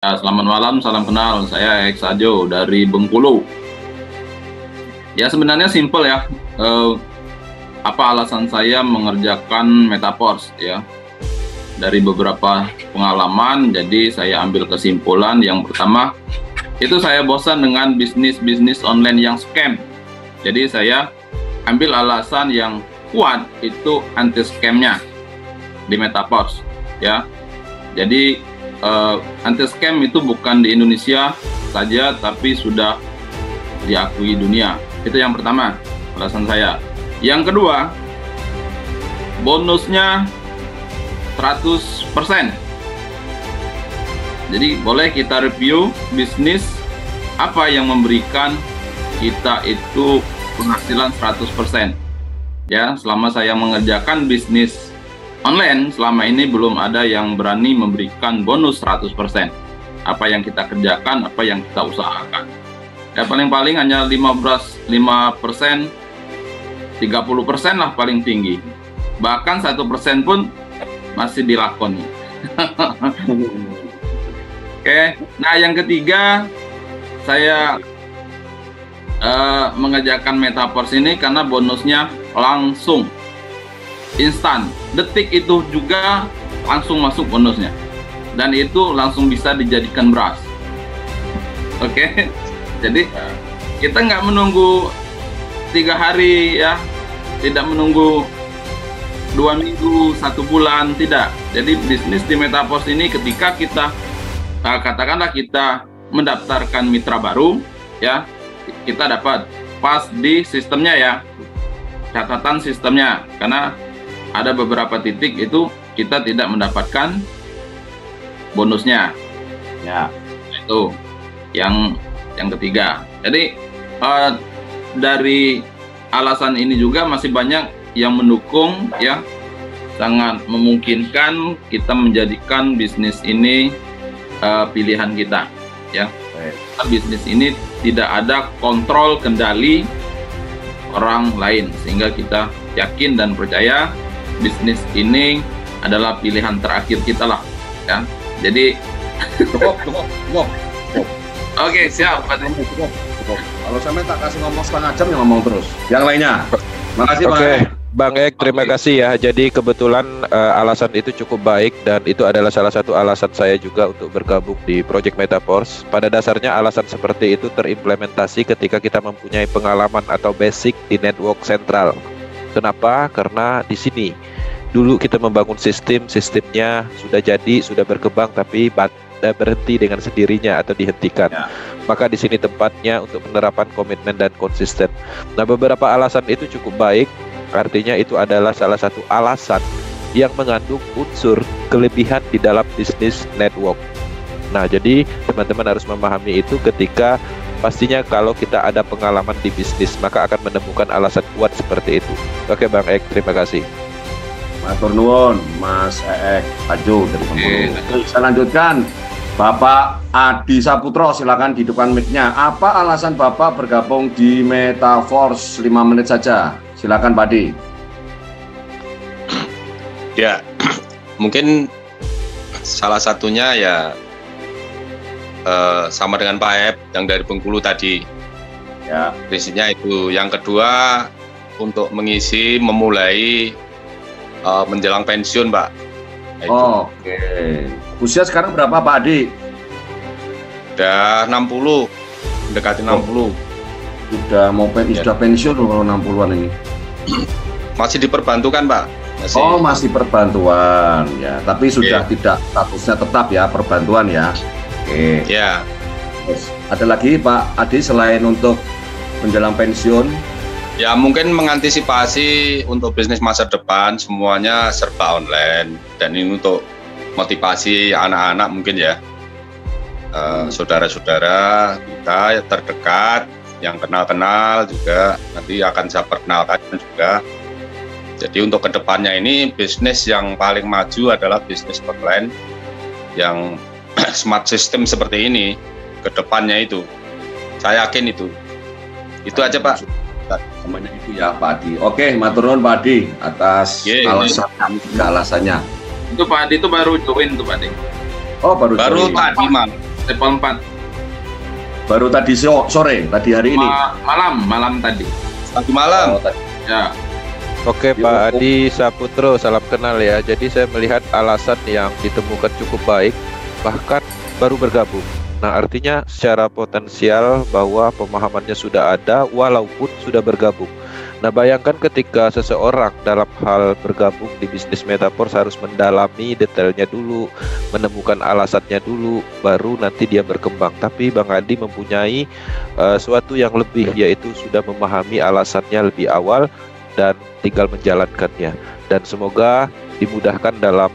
Ya, selamat malam, salam kenal. Saya X Ajo dari Bengkulu. Ya, sebenarnya simple ya. Eh, apa alasan saya mengerjakan Metaverse ya? Dari beberapa pengalaman, jadi saya ambil kesimpulan. Yang pertama, itu saya bosan dengan bisnis-bisnis online yang scam. Jadi saya ambil alasan yang kuat itu anti scamnya di Metaverse ya. Jadi anti scam itu bukan di Indonesia saja, tapi sudah diakui dunia. Itu yang pertama, alasan saya. Yang kedua, bonusnya 100%. Jadi boleh kita review bisnis apa yang memberikan kita itu penghasilan 100%. Ya, selama saya mengerjakan bisnis online, selama ini belum ada yang berani memberikan bonus 100%. Apa yang kita kerjakan, apa yang kita usahakan. Ya paling-paling hanya 5%, 30% lah paling tinggi. Bahkan 1% pun masih dilakoni. Oke, nah yang ketiga, saya mengerjakan Metaverse ini karena bonusnya langsung instan, detik itu juga langsung masuk bonusnya, dan itu langsung bisa dijadikan beras. Oke, jadi kita nggak menunggu 3 hari ya, tidak menunggu 2 minggu, 1 bulan, tidak. Jadi bisnis di Metaverse ini ketika kita katakanlah kita mendaftarkan mitra baru ya, kita dapat pas di sistemnya ya, catatan sistemnya, karena ada beberapa titik itu kita tidak mendapatkan bonusnya. Ya, itu yang ketiga. Jadi dari alasan ini juga masih banyak yang mendukung ya, sangat memungkinkan kita menjadikan bisnis ini pilihan kita ya. Bisnis ini tidak ada kontrol kendali orang lain, sehingga kita yakin dan percaya bisnis ini adalah pilihan terakhir kita lah ya. Jadi cukup. Oke, siap. Cukup. Kalau sampai tak kasih ngomong setengah jam, yang ngomong terus. Yang lainnya. Makasih, Oke, Bang Ek, terima kasih ya. Jadi kebetulan alasan itu cukup baik, dan itu adalah salah satu alasan saya juga untuk bergabung di Project Metaverse. Pada dasarnya alasan seperti itu terimplementasi ketika kita mempunyai pengalaman atau basic di network sentral. Kenapa? Karena di sini dulu kita membangun sistemnya sudah jadi, sudah berkembang, tapi berhenti dengan sendirinya atau dihentikan. Ya. Maka di sini tempatnya untuk penerapan komitmen dan konsisten. Nah, beberapa alasan itu cukup baik. Artinya itu adalah salah satu alasan yang mengandung unsur kelebihan di dalam bisnis network. Nah, jadi teman-teman harus memahami itu ketika pastinya kalau kita ada pengalaman di bisnis, maka akan menemukan alasan kuat seperti itu. Oke, Bang Ek, terima kasih. Matur nuwun, Mas Ek Ajo dari Bengkulu. Saya lanjutkan. Bapak Adi Saputro, silakan di depan mic-nya. Apa alasan Bapak bergabung di Metaverse? 5 menit saja. Silakan Pak Adi. Ya, mungkin salah satunya ya sama dengan Pak Ep yang dari Bengkulu tadi. Ya, prinsipnya itu. Yang kedua, untuk memulai menjelang pensiun, Pak. Oke. Usia sekarang berapa, Pak Adi? Udah 60, mendekati 60. Sudah pensiun kalau 60-an ini. Masih diperbantukan, Pak. Masih perbantuan ya, tapi sudah tidak statusnya tetap ya, perbantuan ya. Oke. Ya. Terus, ada lagi Pak Adi selain untuk menjelang pensiun? Ya, mungkin mengantisipasi untuk bisnis masa depan semuanya serba online, dan ini untuk motivasi anak-anak mungkin ya, saudara-saudara kita terdekat yang kenal-kenal juga nanti akan saya perkenalkan juga. Jadi untuk kedepannya ini bisnis yang paling maju adalah bisnis online yang smart system seperti ini. Kedepannya itu saya yakin itu aja, Pak. Semuanya itu ya Pak Adi. Oke, matur nuwun Pak Adi atas alasannya. Itu Pak Adi itu baru join tuh Pak Adi. Oh, baru tadi, Mang. level 4. Baru tadi sore, tadi hari ini. Malam tadi. Satu malam. Ya. Oke Pak Adi Saputro, salam kenal ya. Jadi saya melihat alasan yang ditemukan cukup baik, bahkan baru bergabung. Nah artinya secara potensial bahwa pemahamannya sudah ada walaupun sudah bergabung. Nah bayangkan ketika seseorang dalam hal bergabung di bisnis Metaverse harus mendalami detailnya dulu, menemukan alasannya dulu, baru nanti dia berkembang. Tapi Bang Adi mempunyai suatu yang lebih, yaitu sudah memahami alasannya lebih awal dan tinggal menjalankannya. Dan semoga dimudahkan dalam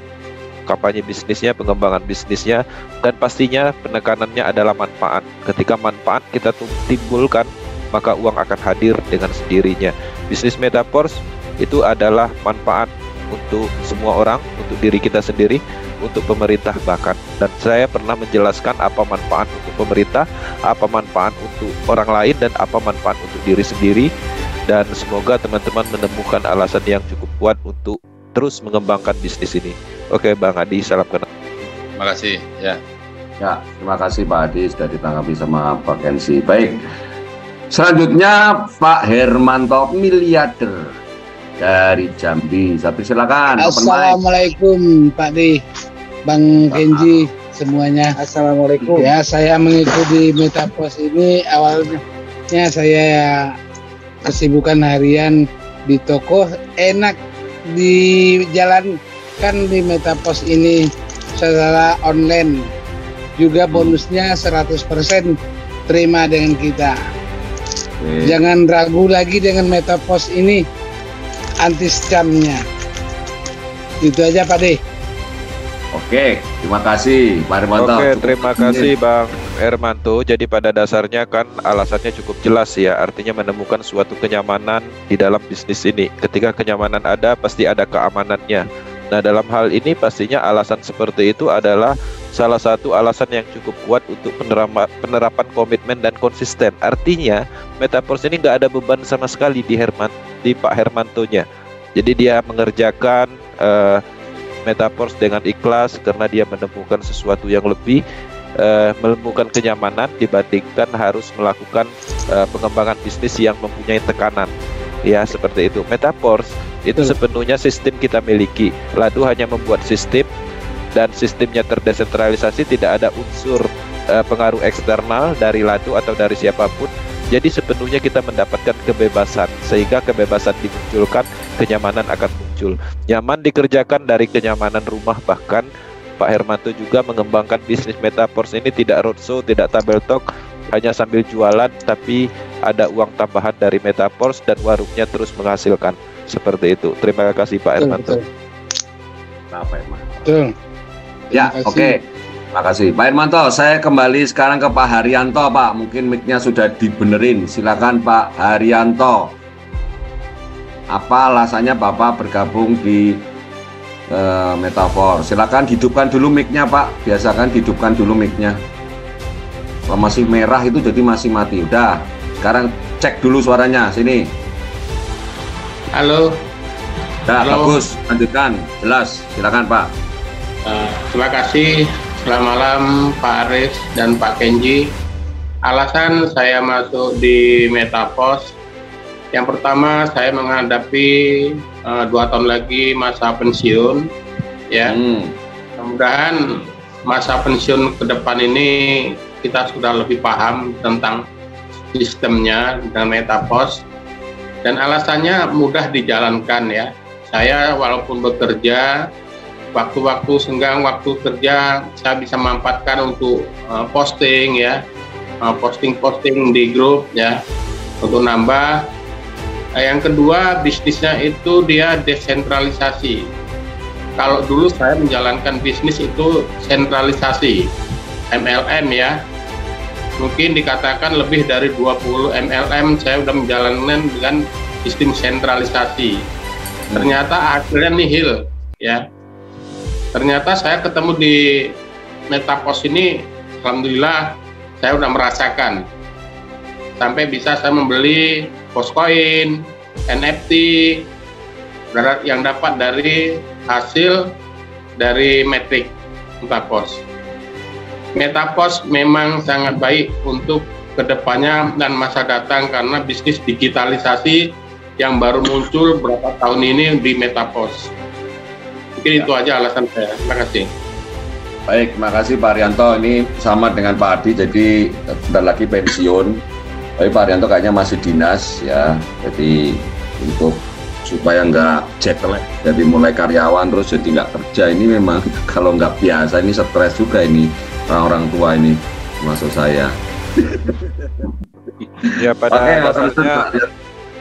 kampanye bisnisnya, pengembangan bisnisnya, dan pastinya penekanannya adalah manfaat. Ketika manfaat kita timbulkan, maka uang akan hadir dengan sendirinya. Bisnis Metaverse itu adalah manfaat untuk semua orang, untuk diri kita sendiri, untuk pemerintah bahkan. Dan saya pernah menjelaskan apa manfaat untuk pemerintah, apa manfaat untuk orang lain, dan apa manfaat untuk diri sendiri. Dan semoga teman-teman menemukan alasan yang cukup kuat untuk terus mengembangkan bisnis ini. Oke Bang Adi, salam kenal. Terima kasih ya. Ya, terima kasih Pak Adi sudah ditanggapi sama Pak Kensi. Baik. Selanjutnya Pak Hermanto, miliarder dari Jambi. Tapi silakan. Assalamualaikum Pak Di, Bang Kenji semuanya. Assalamualaikum. Ya, saya mengikuti Metaverse ini awalnya saya kesibukan harian di toko, enak dijalankan di Metaverse ini secara online. Juga bonusnya 100% terima dengan kita. Jangan ragu lagi dengan Metaverse ini, anti scamnya. Itu aja Pak De. Oke, terima kasih Pak Hermanto. Oke, terima kasih Bang Hermanto. Jadi pada dasarnya kan alasannya cukup jelas ya, artinya menemukan suatu kenyamanan di dalam bisnis ini. Ketika kenyamanan ada, pasti ada keamanannya. Nah dalam hal ini pastinya alasan seperti itu adalah salah satu alasan yang cukup kuat untuk penerapan komitmen dan konsisten. Artinya Metaverse ini nggak ada beban sama sekali di Pak Hermantonya. Jadi dia mengerjakan Metaverse dengan ikhlas karena dia menemukan sesuatu yang lebih, menemukan kenyamanan dibandingkan harus melakukan pengembangan bisnis yang mempunyai tekanan. Ya seperti itu. Metaverse itu sepenuhnya sistem kita miliki. Ladu hanya membuat sistem, dan sistemnya terdesentralisasi, tidak ada unsur pengaruh eksternal dari Ladu atau dari siapapun. Jadi sepenuhnya kita mendapatkan kebebasan, sehingga kebebasan dimunculkan, kenyamanan akan muncul. Nyaman dikerjakan dari kenyamanan rumah. Bahkan Pak Hermanto juga mengembangkan bisnis Metaverse ini tidak roadshow, tidak tabel talk, hanya sambil jualan, tapi ada uang tambahan dari Metaverse dan warungnya terus menghasilkan. Seperti itu. Terima kasih Pak Hermanto. Pak Hermanto. Betul. Ya, oke. Terima kasih. Pak Hermanto, saya kembali sekarang ke Pak Haryanto, Pak. Mungkin mic-nya sudah dibenerin. Silakan Pak Haryanto. Apa alasannya Bapak bergabung di Metaverse? Silakan hidupkan dulu mic-nya, Pak. Biasakan hidupkan dulu mic-nya. Kalau masih merah itu jadi masih mati. Udah. Sekarang cek dulu suaranya. Sini. Halo. Udah, bagus. Lanjutkan. Jelas. Silakan, Pak. Terima kasih. Selamat malam Pak Aris dan Pak Kenji. Alasan saya masuk di Metaverse, yang pertama saya menghadapi 2 tahun lagi masa pensiun, ya. Mudah-mudahan masa pensiun ke depan ini kita sudah lebih paham tentang sistemnya dan Metaverse, dan alasannya mudah dijalankan ya. Saya walaupun bekerja, waktu-waktu senggang, waktu kerja saya bisa manfaatkan untuk posting ya, posting di grup ya, untuk nambah. Yang kedua, bisnisnya itu dia desentralisasi. Kalau dulu saya menjalankan bisnis itu sentralisasi, MLM ya, mungkin dikatakan lebih dari 20 MLM saya sudah menjalankan dengan sistem sentralisasi. Ternyata akhirnya nihil ya. Ternyata saya ketemu di Metaverse ini, alhamdulillah saya udah merasakan. Sampai bisa saya membeli Postcoin, NFT, yang dapat dari hasil dari Matrix Metaverse. Metaverse memang sangat baik untuk kedepannya dan masa datang karena bisnis digitalisasi yang baru muncul beberapa tahun ini di Metaverse. Mungkin itu aja alasan saya. Terima kasih. Baik, terima kasih Pak Haryanto. Ini sama dengan Pak Adi, jadi bentar lagi pensiun. Tapi Pak Haryanto kayaknya masih dinas ya. Jadi untuk supaya nggak jet lag dari mulai karyawan terus jadi nggak kerja, ini memang kalau nggak biasa ini stres juga ini orang-orang tua ini, termasuk saya.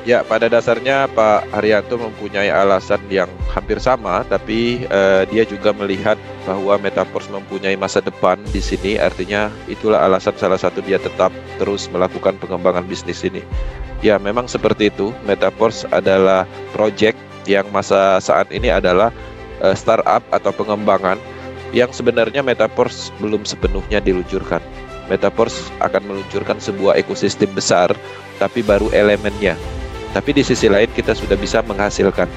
Ya pada dasarnya Pak Haryanto mempunyai alasan yang hampir sama, tapi dia juga melihat bahwa Metaverse mempunyai masa depan di sini. Artinya itulah alasan salah satu dia tetap terus melakukan pengembangan bisnis ini. Ya memang seperti itu. Metaverse adalah project yang masa saat ini adalah startup atau pengembangan yang sebenarnya Metaverse belum sepenuhnya diluncurkan. Metaverse akan meluncurkan sebuah ekosistem besar, tapi baru elemennya. Tapi di sisi lain kita sudah bisa menghasilkan.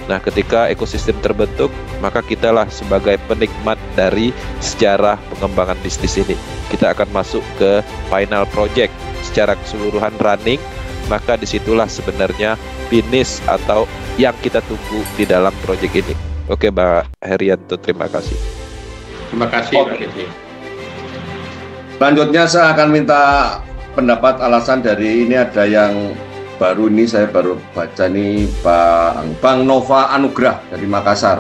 Nah, ketika ekosistem terbentuk, maka kitalah sebagai penikmat dari sejarah pengembangan bisnis ini. Kita akan masuk ke final project secara keseluruhan running, maka disitulah sebenarnya finish atau yang kita tunggu di dalam project ini. Oke, Pak Haryanto, terima kasih. Terima kasih, Pak Kesi. Selanjutnya saya akan minta pendapat alasan dari ini, ada yang baru ini saya baru baca nih, Bang Nova Anugrah dari Makassar.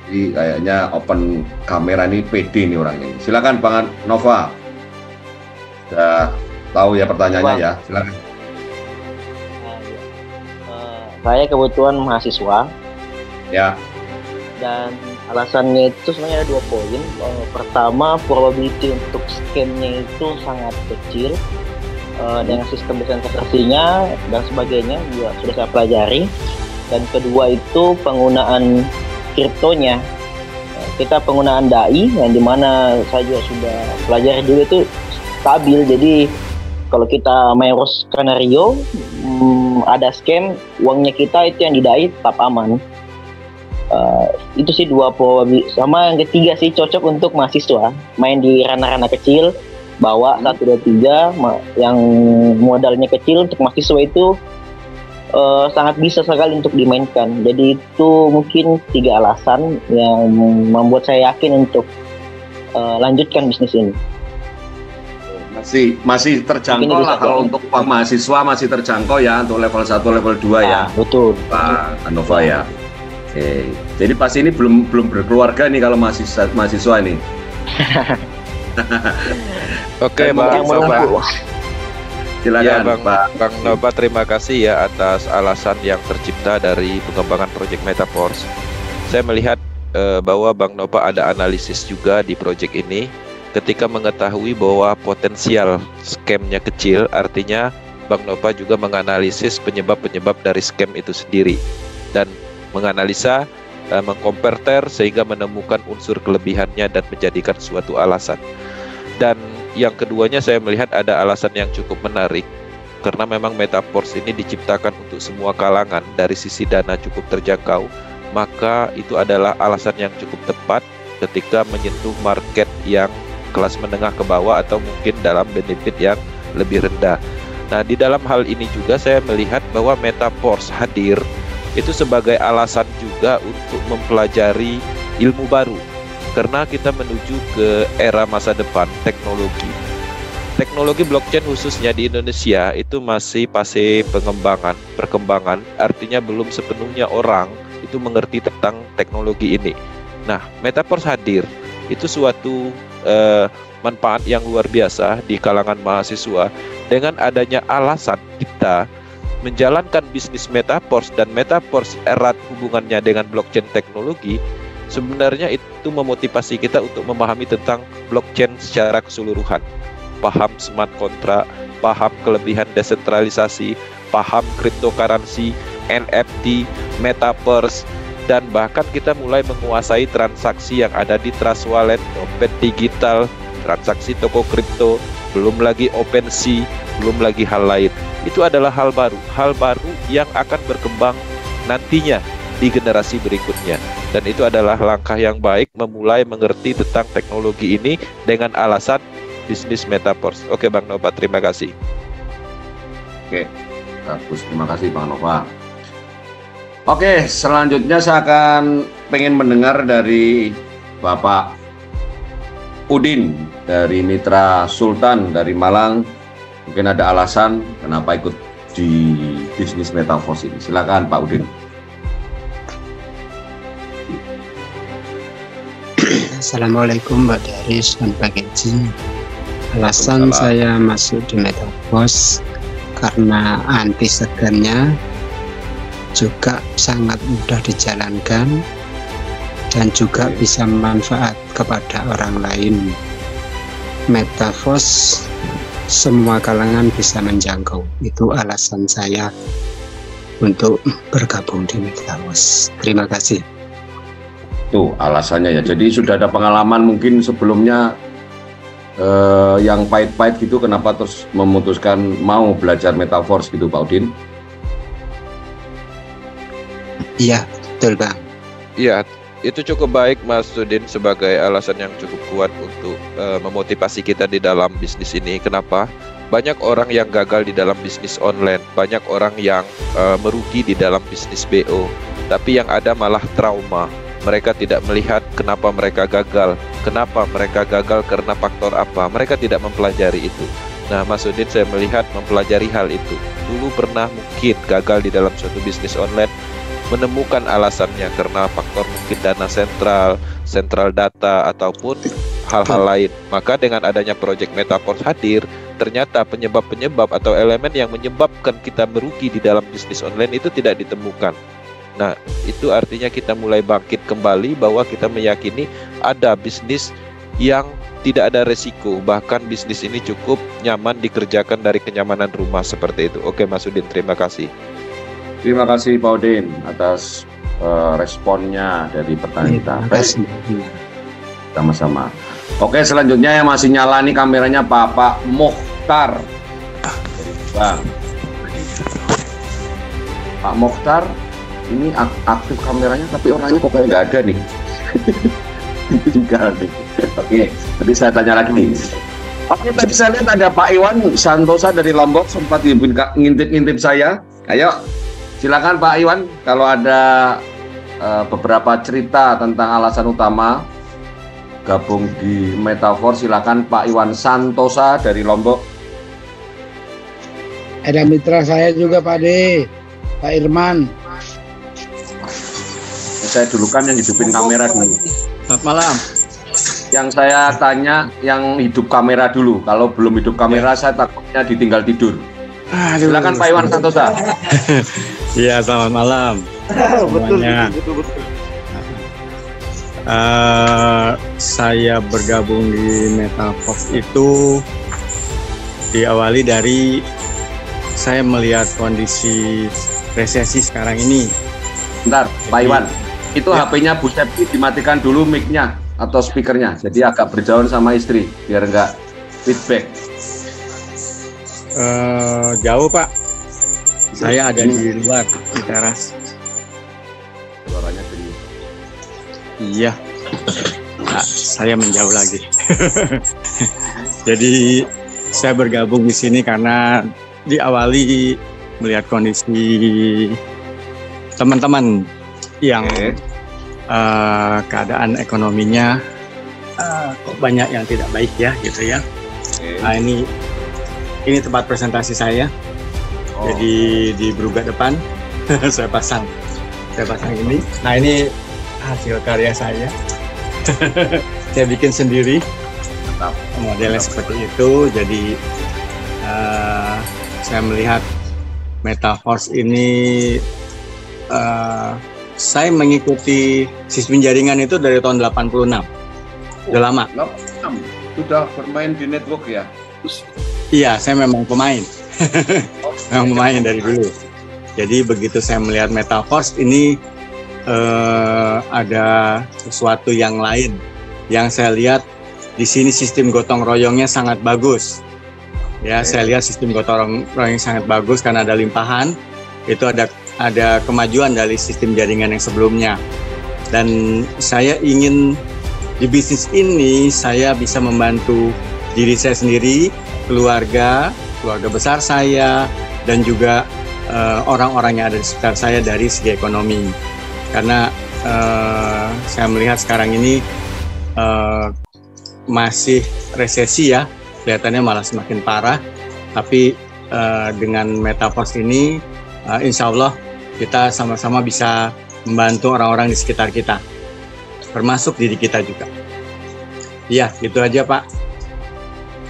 Jadi kayaknya open kamera nih, PD nih orangnya. Silakan Bang Nova. Sudah tahu ya pertanyaannya ya, silakan. Saya kebetulan mahasiswa. Ya. Dan alasannya itu sebenarnya ada 2 poin. Pertama, probability untuk scam-nya itu sangat kecil. Dengan sistem desentralisasinya dan sebagainya juga sudah saya pelajari. Dan kedua itu penggunaan kriptonya. Kita penggunaan DAI yang dimana saya juga sudah pelajari dulu itu stabil. Jadi kalau kita main worst skenario, ada scam, uangnya kita itu yang di DAI tetap aman. Itu sih 2 probability. Sama yang ketiga sih cocok untuk mahasiswa main di ranah-ranah kecil. Bawa 1, 2, 3 yang modalnya kecil untuk mahasiswa itu sangat bisa sekali untuk dimainkan. Jadi itu mungkin 3 alasan yang membuat saya yakin untuk lanjutkan bisnis ini. Masih terjangkau lah kalau untuk mahasiswa, masih terjangkau ya untuk level 1, level 2 ya. Betul. Pak Nova ya. Oke. Jadi pas ini belum berkeluarga nih kalau mahasiswa ini. Oke, Bang Nova. Silakan, ya, Pak. Bang Nova, terima kasih ya atas alasan yang tercipta dari pengembangan proyek Metaverse. Saya melihat bahwa Bang Nova ada analisis juga di proyek ini. Ketika mengetahui bahwa potensial scam-nya kecil, artinya Bang Nova juga menganalisis penyebab-penyebab dari scam itu sendiri dan menganalisa, mengkonverter sehingga menemukan unsur kelebihannya dan menjadikan suatu alasan. Dan yang keduanya saya melihat ada alasan yang cukup menarik karena memang Metaverse ini diciptakan untuk semua kalangan. Dari sisi dana cukup terjangkau, maka itu adalah alasan yang cukup tepat ketika menyentuh market yang kelas menengah ke bawah atau mungkin dalam benefit yang lebih rendah. Nah, di dalam hal ini juga saya melihat bahwa Metaverse hadir itu sebagai alasan juga untuk mempelajari ilmu baru. Karena kita menuju ke era masa depan teknologi. Teknologi blockchain khususnya di Indonesia itu masih fase perkembangan, artinya belum sepenuhnya orang itu mengerti tentang teknologi ini. Nah, Metaverse hadir, itu suatu manfaat yang luar biasa di kalangan mahasiswa. Dengan adanya alasan kita menjalankan bisnis Metaverse dan Metaverse erat hubungannya dengan blockchain teknologi, sebenarnya itu memotivasi kita untuk memahami tentang blockchain secara keseluruhan. Paham smart contract, paham kelebihan desentralisasi, paham cryptocurrency, NFT, Metaverse, dan bahkan kita mulai menguasai transaksi yang ada di Trust Wallet, dompet digital, transaksi toko kripto, belum lagi OpenSea, belum lagi hal lain. Itu adalah hal baru yang akan berkembang nantinya di generasi berikutnya. Dan itu adalah langkah yang baik memulai mengerti tentang teknologi ini dengan alasan bisnis metaverse. Oke Bang Nova, terima kasih. Oke, bagus. Terima kasih Bang Nova. Oke, selanjutnya saya akan pengen mendengar dari Bapak Udin dari Mitra Sultan dari Malang. Mungkin ada alasan kenapa ikut di bisnis metaverse ini. Silakan Pak Udin. Assalamualaikum Mbak Daris dan Pak Genji. Alasan saya masuk di metaverse karena anti segannya, juga sangat mudah dijalankan, dan juga bisa manfaat kepada orang lain. Metaverse semua kalangan bisa menjangkau. Itu alasan saya untuk bergabung di metaverse. Terima kasih. Tuh alasannya ya. Jadi sudah ada pengalaman mungkin sebelumnya yang pahit-pahit gitu, kenapa terus memutuskan mau belajar metaverse gitu Pak Udin? Iya, betul Bang. Iya, itu cukup baik Mas Udin sebagai alasan yang cukup kuat untuk memotivasi kita di dalam bisnis ini. Kenapa? Banyak orang yang gagal di dalam bisnis online, banyak orang yang merugi di dalam bisnis BO, tapi yang ada malah trauma. Mereka tidak melihat kenapa mereka gagal, karena faktor apa. Mereka tidak mempelajari itu. Nah, Mas Udin saya melihat mempelajari hal itu. Dulu pernah mungkin gagal di dalam suatu bisnis online, menemukan alasannya karena faktor mungkin dana sentral data, ataupun hal-hal lain. Maka dengan adanya Project Metaverse hadir, ternyata penyebab-penyebab atau elemen yang menyebabkan kita merugi di dalam bisnis online itu tidak ditemukan. Nah, itu artinya kita mulai bangkit kembali bahwa kita meyakini ada bisnis yang tidak ada resiko, bahkan bisnis ini cukup nyaman dikerjakan dari kenyamanan rumah seperti itu. Oke Mas Udin, terima kasih. Terima kasih Pak Udin atas responnya dari pertanyaan kita. Sama-sama. Oke, selanjutnya yang masih nyala nih kameranya Bapak Mokhtar. Bang. Pak Mokhtar, ini aktif kameranya tapi orangnya kok kayak nggak ada nih. Tinggal nih. Oke, nanti saya tanya lagi nih. Oke, tadi saya lihat ada Pak Iwan Santosa dari Lombok sempat ngintip-ngintip saya. Ayo, silakan Pak Iwan, kalau ada beberapa cerita tentang alasan utama gabung di metaverse, silakan Pak Iwan Santosa dari Lombok. Ada mitra saya juga Pak De, Pak Irman. Saya dulu kan yang hidupin kamera dulu. Selamat malam. Yang saya tanya yang hidup kamera dulu. Kalau belum hidup kamera saya takutnya ditinggal tidur. Silakan Pak Iwan Santosa. Iya, selamat malam semuanya. Betul. Saya bergabung di metaverse itu diawali dari saya melihat kondisi resesi sekarang ini. Bentar, Pak Iwan. Itu ya. HP-nya Bu Septi dimatikan dulu mic-nya atau speakernya, jadi agak berjauhan sama istri biar enggak feedback. Jauh Pak, saya ada di luar di teras. Suaranya gini. Iya, nah, saya menjauh lagi. Jadi saya bergabung di sini karena diawali melihat kondisi teman-teman yang keadaan ekonominya kok banyak yang tidak baik ya gitu ya. Nah ini tempat presentasi saya. Jadi di Brugga depan saya pasang ini. Nah ini hasil karya saya. Saya bikin sendiri. Modelnya seperti itu. Jadi saya melihat metaverse ini. Saya mengikuti sistem jaringan itu dari tahun 86. Udah lama. Sudah bermain di network ya? Iya, saya memang pemain. Memang pemain dari dulu. Jadi begitu saya melihat metaverse ini ada sesuatu yang lain. Yang saya lihat di sini sistem gotong royongnya sangat bagus. Ya, saya lihat sistem gotong royong sangat bagus karena ada limpahan. Itu ada kemajuan dari sistem jaringan yang sebelumnya. Dan saya ingin di bisnis ini saya bisa membantu diri saya sendiri, keluarga besar saya, dan juga orang-orang yang ada di sekitar saya dari segi ekonomi. Karena saya melihat sekarang ini masih resesi ya, kelihatannya malah semakin parah. Tapi dengan Metaverse ini, insya Allah kita sama-sama bisa membantu orang-orang di sekitar kita, termasuk diri kita juga. Iya, gitu aja Pak.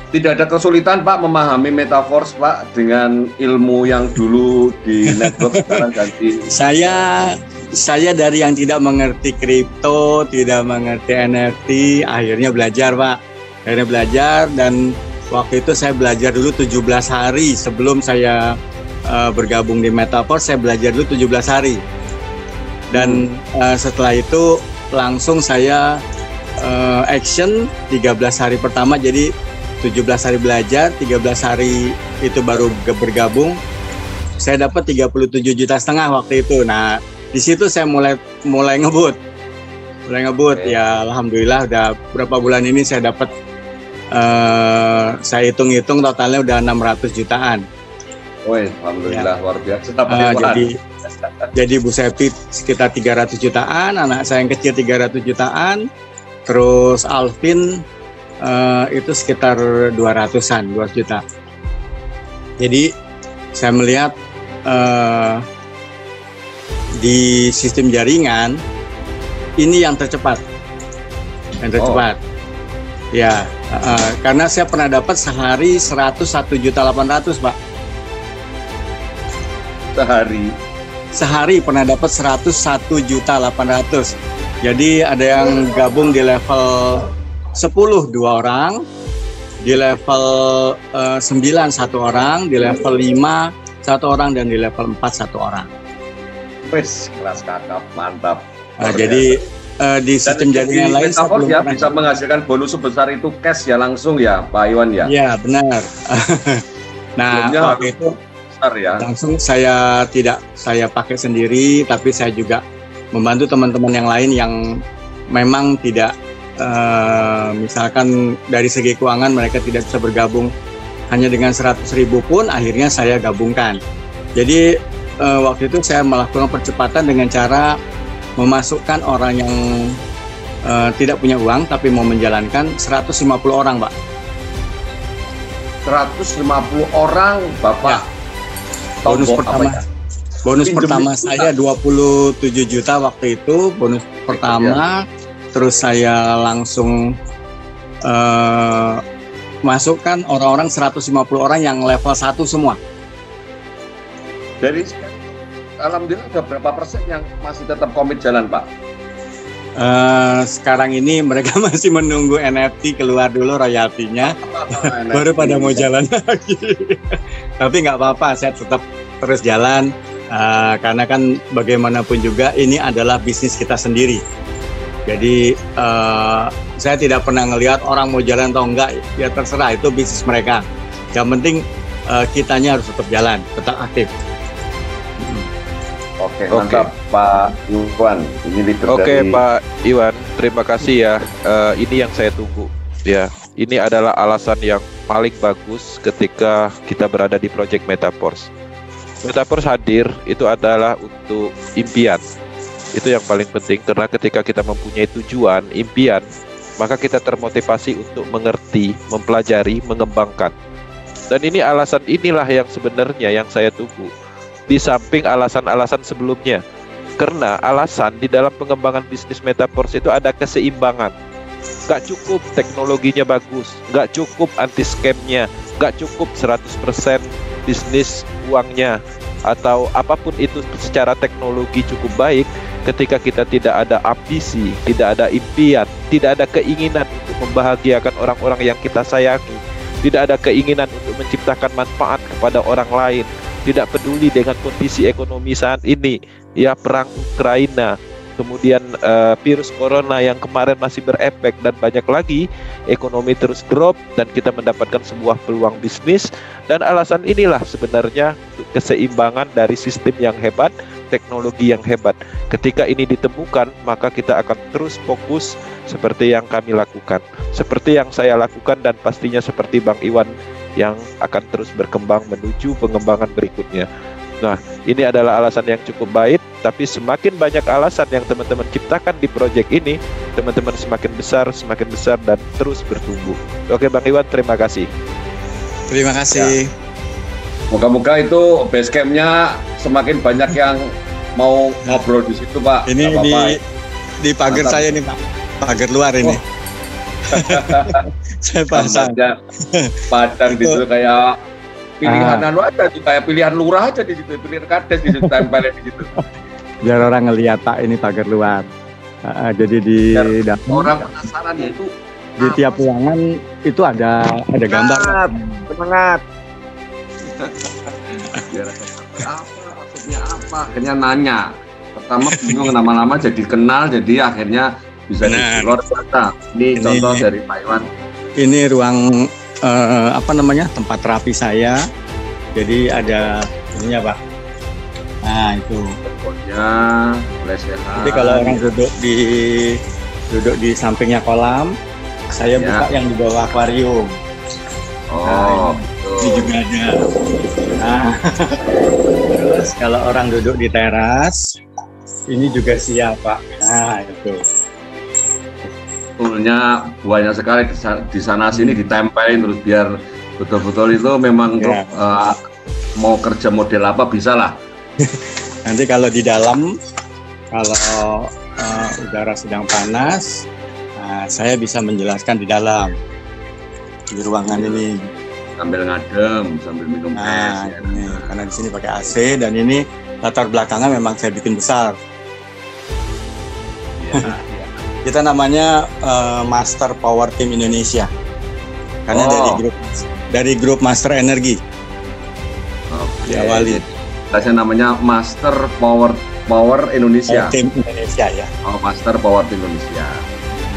Tidak ada kesulitan Pak memahami Metaverse Pak dengan ilmu yang dulu di network sekarang ganti. Saya dari yang tidak mengerti kripto, tidak mengerti NFT, akhirnya belajar Pak. Akhirnya belajar, dan waktu itu saya belajar dulu 17 hari sebelum saya bergabung di Metaverse. Saya belajar dulu 17 hari. Dan setelah itu langsung saya action 13 hari pertama, jadi 17 hari belajar, 13 hari itu baru bergabung. Saya dapat 37,5 juta waktu itu. Nah, di situ saya mulai ngebut. Ya alhamdulillah udah berapa bulan ini saya dapat, saya hitung-hitung totalnya udah 600 jutaan. Woi, alhamdulillah, luar biasa. Jadi Bu Septi sekitar 300 jutaan, anak saya yang kecil 300 jutaan, terus Alvin itu sekitar 200 juta. Jadi saya melihat di sistem jaringan ini yang tercepat. Ya, karena saya pernah dapat sehari 101,8 juta Pak. Sehari pernah dapat 101,8 juta. Jadi ada yang gabung di level 10 2 orang, di level 9 1 orang, di level 5 1 orang, dan di level 4 1 orang. Wes, kelas kakap, mantap. Nah, jadi di sistem jaringan lain ya, bisa menghasilkan bonus sebesar itu cash ya langsung ya Pak Iwan ya? Iya benar. Nah waktu itu ya. Langsung saya pakai sendiri, tapi saya juga membantu teman-teman yang lain yang memang tidak misalkan dari segi keuangan mereka tidak bisa bergabung hanya dengan 100.000 pun, akhirnya saya gabungkan. Jadi waktu itu saya melakukan percepatan dengan cara memasukkan orang yang tidak punya uang tapi mau menjalankan 150 orang Pak. 150 orang Bapak. Ya. Bonus pertama saya 27 juta waktu itu, bonus pertama. Terus saya langsung masukkan orang-orang 150 orang yang level 1 semua. Dari alhamdulillah ada berapa persen yang masih tetap komit jalan Pak? Sekarang ini mereka masih menunggu NFT keluar dulu royaltinya, baru pada mau jalan lagi. Tapi nggak apa-apa, saya tetap terus jalan, karena kan bagaimanapun juga ini adalah bisnis kita sendiri. Jadi saya tidak pernah ngelihat orang mau jalan atau enggak, ya terserah, itu bisnis mereka. Yang penting kitanya harus tetap jalan, tetap aktif. Oke, mantap Pak Iwan. Oke Pak Iwan, terima kasih ya. Ini yang saya tunggu. Ya, ini adalah alasan yang paling bagus ketika kita berada di Project Metaverse. Metaverse hadir itu adalah untuk impian. Itu yang paling penting, karena ketika kita mempunyai tujuan, impian, maka kita termotivasi untuk mengerti, mempelajari, mengembangkan. Dan ini alasan inilah yang sebenarnya yang saya tunggu. Di samping alasan-alasan sebelumnya, karena alasan di dalam pengembangan bisnis Metaverse itu ada keseimbangan. Gak cukup teknologinya bagus, gak cukup anti scamnya, gak cukup 100% bisnis uangnya, atau apapun itu secara teknologi cukup baik, ketika kita tidak ada ambisi, tidak ada impian, tidak ada keinginan untuk membahagiakan orang-orang yang kita sayangi, tidak ada keinginan untuk menciptakan manfaat kepada orang lain, tidak peduli dengan kondisi ekonomi saat ini, ya perang Ukraina, kemudian virus corona yang kemarin masih berefek, dan banyak lagi, ekonomi terus drop dan kita mendapatkan sebuah peluang bisnis. Dan alasan inilah sebenarnya keseimbangan dari sistem yang hebat, teknologi yang hebat. Ketika ini ditemukan, maka kita akan terus fokus seperti yang kami lakukan, seperti yang saya lakukan, dan pastinya seperti Bang Iwan yang akan terus berkembang menuju pengembangan berikutnya. Nah, ini adalah alasan yang cukup baik, tapi semakin banyak alasan yang teman-teman ciptakan di proyek ini, teman-teman semakin besar, dan terus bertumbuh. Oke Bang Iwan, terima kasih. Terima kasih. Moga-moga itu base camp-nya semakin banyak yang mau ngobrol di situ, Pak. Ini di pagar saya nih, Pak. Pagar luar ini. Saya pasang. Padang di situ kayak pilihan aja tuh, kayak pilihan lurah aja di situ, pilihan kades di situ, tempelnya di situ. Biar orang ngelihat, Pak, ini pagar luar. Jadi di orang penasaran ya itu di tiap ruangan itu ada gambar. Semangat. Maksudnya apa? Akhirnya nanya. Pertama bingung, lama-lama jadi kenal, jadi akhirnya bisa luar biasa. Ini contoh dari Pak Iwan. Ini ruang tempat terapi saya. Jadi ada ininya, Pak. Nah, itu. Pokoknya boleh sehat. Jadi kalau orang duduk di sampingnya kolam, saya buka yang di bawah akuarium. Oh, ini juga ada. Nah, terus kalau orang duduk di teras, ini juga siap, Pak. Nah, itu. Toolnya banyak sekali di sana sini ditempelin terus biar betul-betul itu memang mau kerja model apa bisa lah. Nanti kalau di dalam, kalau udara sedang panas, saya bisa menjelaskan di dalam, di ruangan ini. Sambil ngadem, sambil minum es. Ini, karena di sini pakai AC dan ini latar belakangnya memang saya bikin besar. Kita namanya Master Power Team Indonesia, karena dari grup Master Energi. Diawali. Saya namanya Master Power Indonesia. Team Indonesia ya. Oh, Master Power Team Indonesia.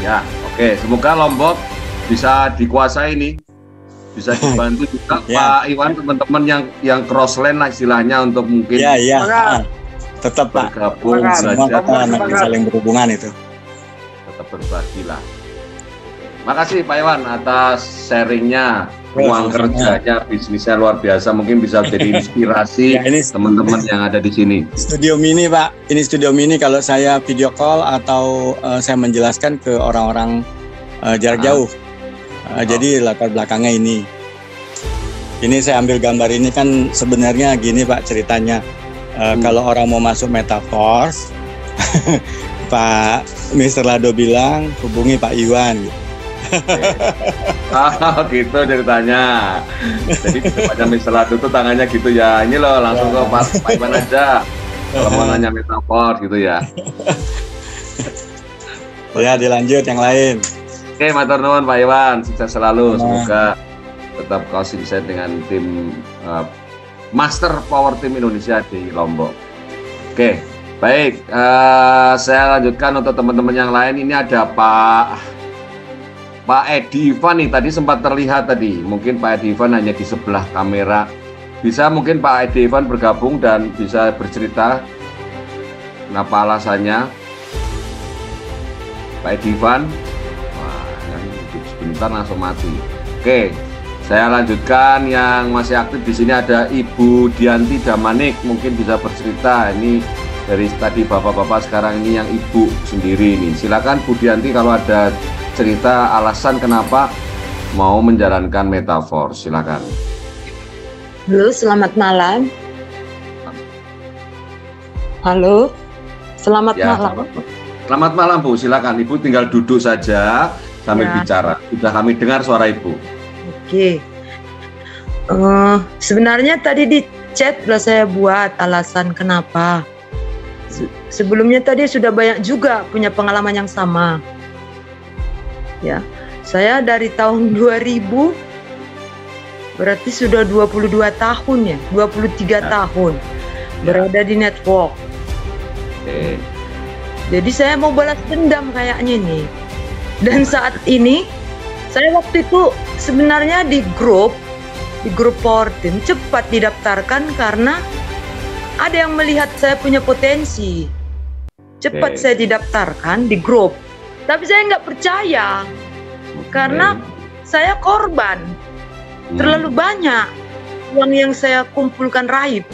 Ya, oke. Semoga Lombok bisa dikuasai nih, bisa dibantu juga Pak Iwan, teman-teman yang crossland lah istilahnya untuk mungkin. Tetap Pak. Bergabung semua kita saling berhubungan itu. Tetap berbagi lah. Makasih Pak Iwan atas sharingnya. Ruang kerjanya, bisnisnya luar biasa, mungkin bisa jadi inspirasi teman-teman yang ada di sini. Studio mini, Pak. Ini studio mini kalau saya video call atau saya menjelaskan ke orang-orang jarak jauh. Jadi latar belakangnya ini. Ini saya ambil gambar ini kan sebenarnya gini, Pak, ceritanya. Kalau orang mau masuk Metaforce, Pak Mr. Lado bilang hubungi Pak Iwan. Gitu ceritanya. Jadi di depannya Mr. Lado tuh tangannya gitu ya. Ini loh langsung ke Pak Iwan aja. Kalau mau nanya Metaforce gitu ya. Ya dilanjut yang lain. Oke, matur nuwun Pak Iwan, sukses selalu. Semoga tetap konsisten dengan tim Master Power Team Indonesia di Lombok. Oke, baik. Saya lanjutkan untuk teman-teman yang lain. Ini ada Pak Edi Ivan nih, tadi sempat terlihat tadi. Mungkin Pak Edi Ivan hanya di sebelah kamera. Bisa mungkin Pak Edi Ivan bergabung dan bisa bercerita kenapa alasannya. Pak Edi Ivan, sebentar langsung mati. Oke, saya lanjutkan yang masih aktif di sini ada Ibu Dianti Damanik, mungkin bisa bercerita. Ini dari tadi bapak-bapak, sekarang ini yang ibu sendiri ini. Silakan Bu Dianti kalau ada cerita alasan kenapa mau menjalankan Metaforce, silakan. Halo, selamat malam. Halo, selamat malam. Selamat malam Bu, silakan Ibu tinggal duduk saja sambil bicara. Sudah kami dengar suara Ibu. Oke. Sebenarnya tadi di chat sudah saya buat alasan kenapa. Sebelumnya tadi sudah banyak juga punya pengalaman yang sama. Ya, saya dari tahun 2000 berarti sudah 22 tahun ya, 23 tahun berada di network. Jadi saya mau balas dendam kayaknya nih. Dan saat ini saya waktu itu sebenarnya di grup Power Team cepat didaftarkan karena ada yang melihat saya punya potensi. Cepat saya didaftarkan di grup. Tapi saya nggak percaya. Karena saya korban. Terlalu banyak uang yang saya kumpulkan raib.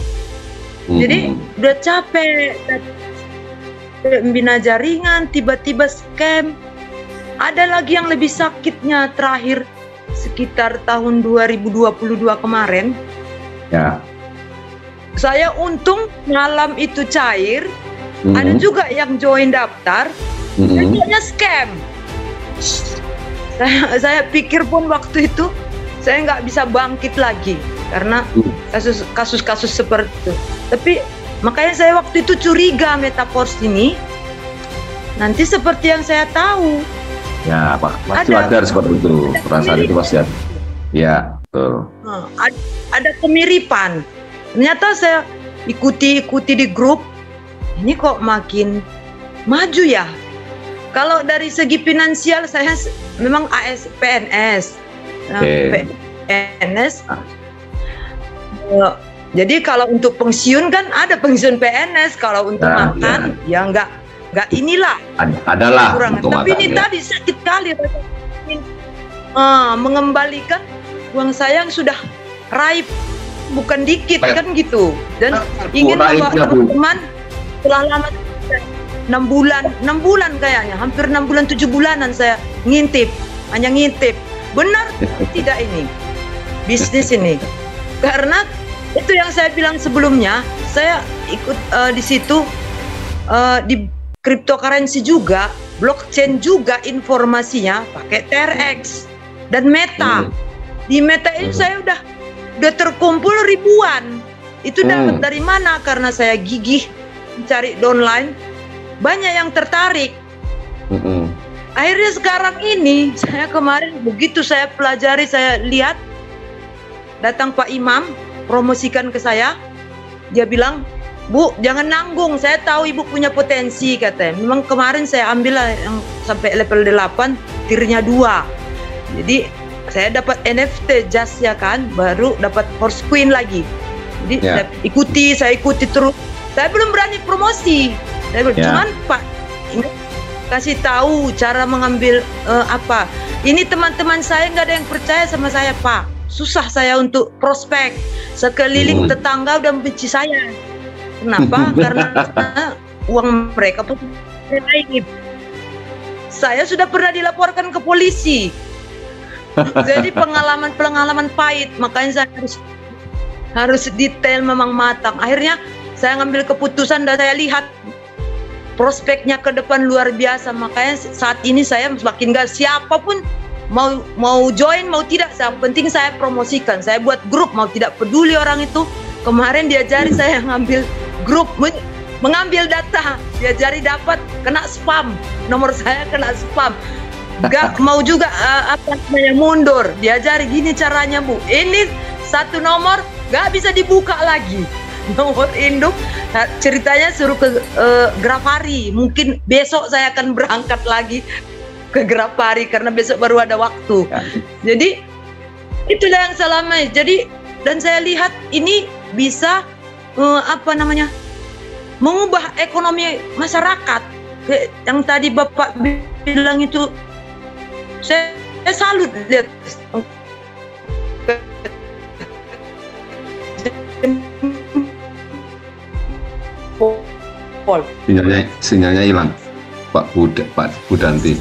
Jadi udah capek membina jaringan, tiba-tiba scam. Ada lagi yang lebih sakitnya terakhir sekitar tahun 2022 kemarin. Ya. Saya untung malam itu cair. Ada juga yang join daftar. Besoknya scam. Saya pikir pun waktu itu saya nggak bisa bangkit lagi karena kasus-kasus seperti itu. Tapi makanya saya waktu itu curiga Metaforce ini nanti seperti yang saya tahu. Ya, pasti wajar seperti itu. Perasaan itu pasti ada. Ya, betul. Ada kemiripan. Ternyata saya ikuti di grup. Ini kok makin maju ya. Kalau dari segi finansial saya memang PNS. PNS. Jadi kalau untuk pensiun kan ada pensiun PNS. Kalau untuk makan ya nggak inilah. Adalah. Tapi ini tadi sakit kali mengembalikan uang saya yang sudah raib bukan dikit kan gitu. Dan ingin membawa teman-teman setelah lama 6 bulan kayaknya, hampir 6 bulan 7 bulanan saya hanya ngintip. Benar tidak ini bisnis ini? Karena itu yang saya bilang sebelumnya, saya ikut di situ di cryptocurrency juga, blockchain juga informasinya pakai TRX dan Meta. Di Meta ini saya udah terkumpul ribuan. Itu dapat dari mana? Karena saya gigih mencari downline, banyak yang tertarik. Akhirnya sekarang ini saya kemarin begitu saya pelajari, saya lihat datang Pak Imam promosikan ke saya. Dia bilang, "Bu, jangan nanggung, saya tahu Ibu punya potensi," katanya. Memang kemarin saya ambil yang sampai level 8, tirnya 2. Jadi saya dapat NFT just ya kan, baru dapat Horse Queen lagi. Jadi saya ikuti terus. Saya belum berani promosi. Cuman Pak kasih tahu cara mengambil apa. Ini teman-teman saya nggak ada yang percaya sama saya, Pak. Susah saya untuk prospek. Sekeliling tetangga udah membenci saya. Kenapa? Karena uang mereka pun raib. Saya sudah pernah dilaporkan ke polisi. Jadi pengalaman pahit. Makanya saya harus detail memang matang. Akhirnya saya ngambil keputusan dan saya lihat prospeknya ke depan luar biasa. Makanya saat ini saya semakin gak, siapapun mau join mau tidak, yang penting saya promosikan. Saya buat grup, mau tidak peduli orang itu. Kemarin diajari saya ngambil grup, mengambil data, diajari dapat kena spam, nomor saya kena spam. Gak mau juga mundur, diajari gini caranya, Bu. Ini satu nomor gak bisa dibuka lagi, nomor induk. Ceritanya suruh ke Grafari. Mungkin besok saya akan berangkat lagi ke Grafari karena besok baru ada waktu. Jadi itulah yang selama. Jadi dan saya lihat ini bisa mengubah ekonomi masyarakat. Yang tadi Bapak bilang itu saya salut lihat. Sinyalnya hilang, Pak Budanti.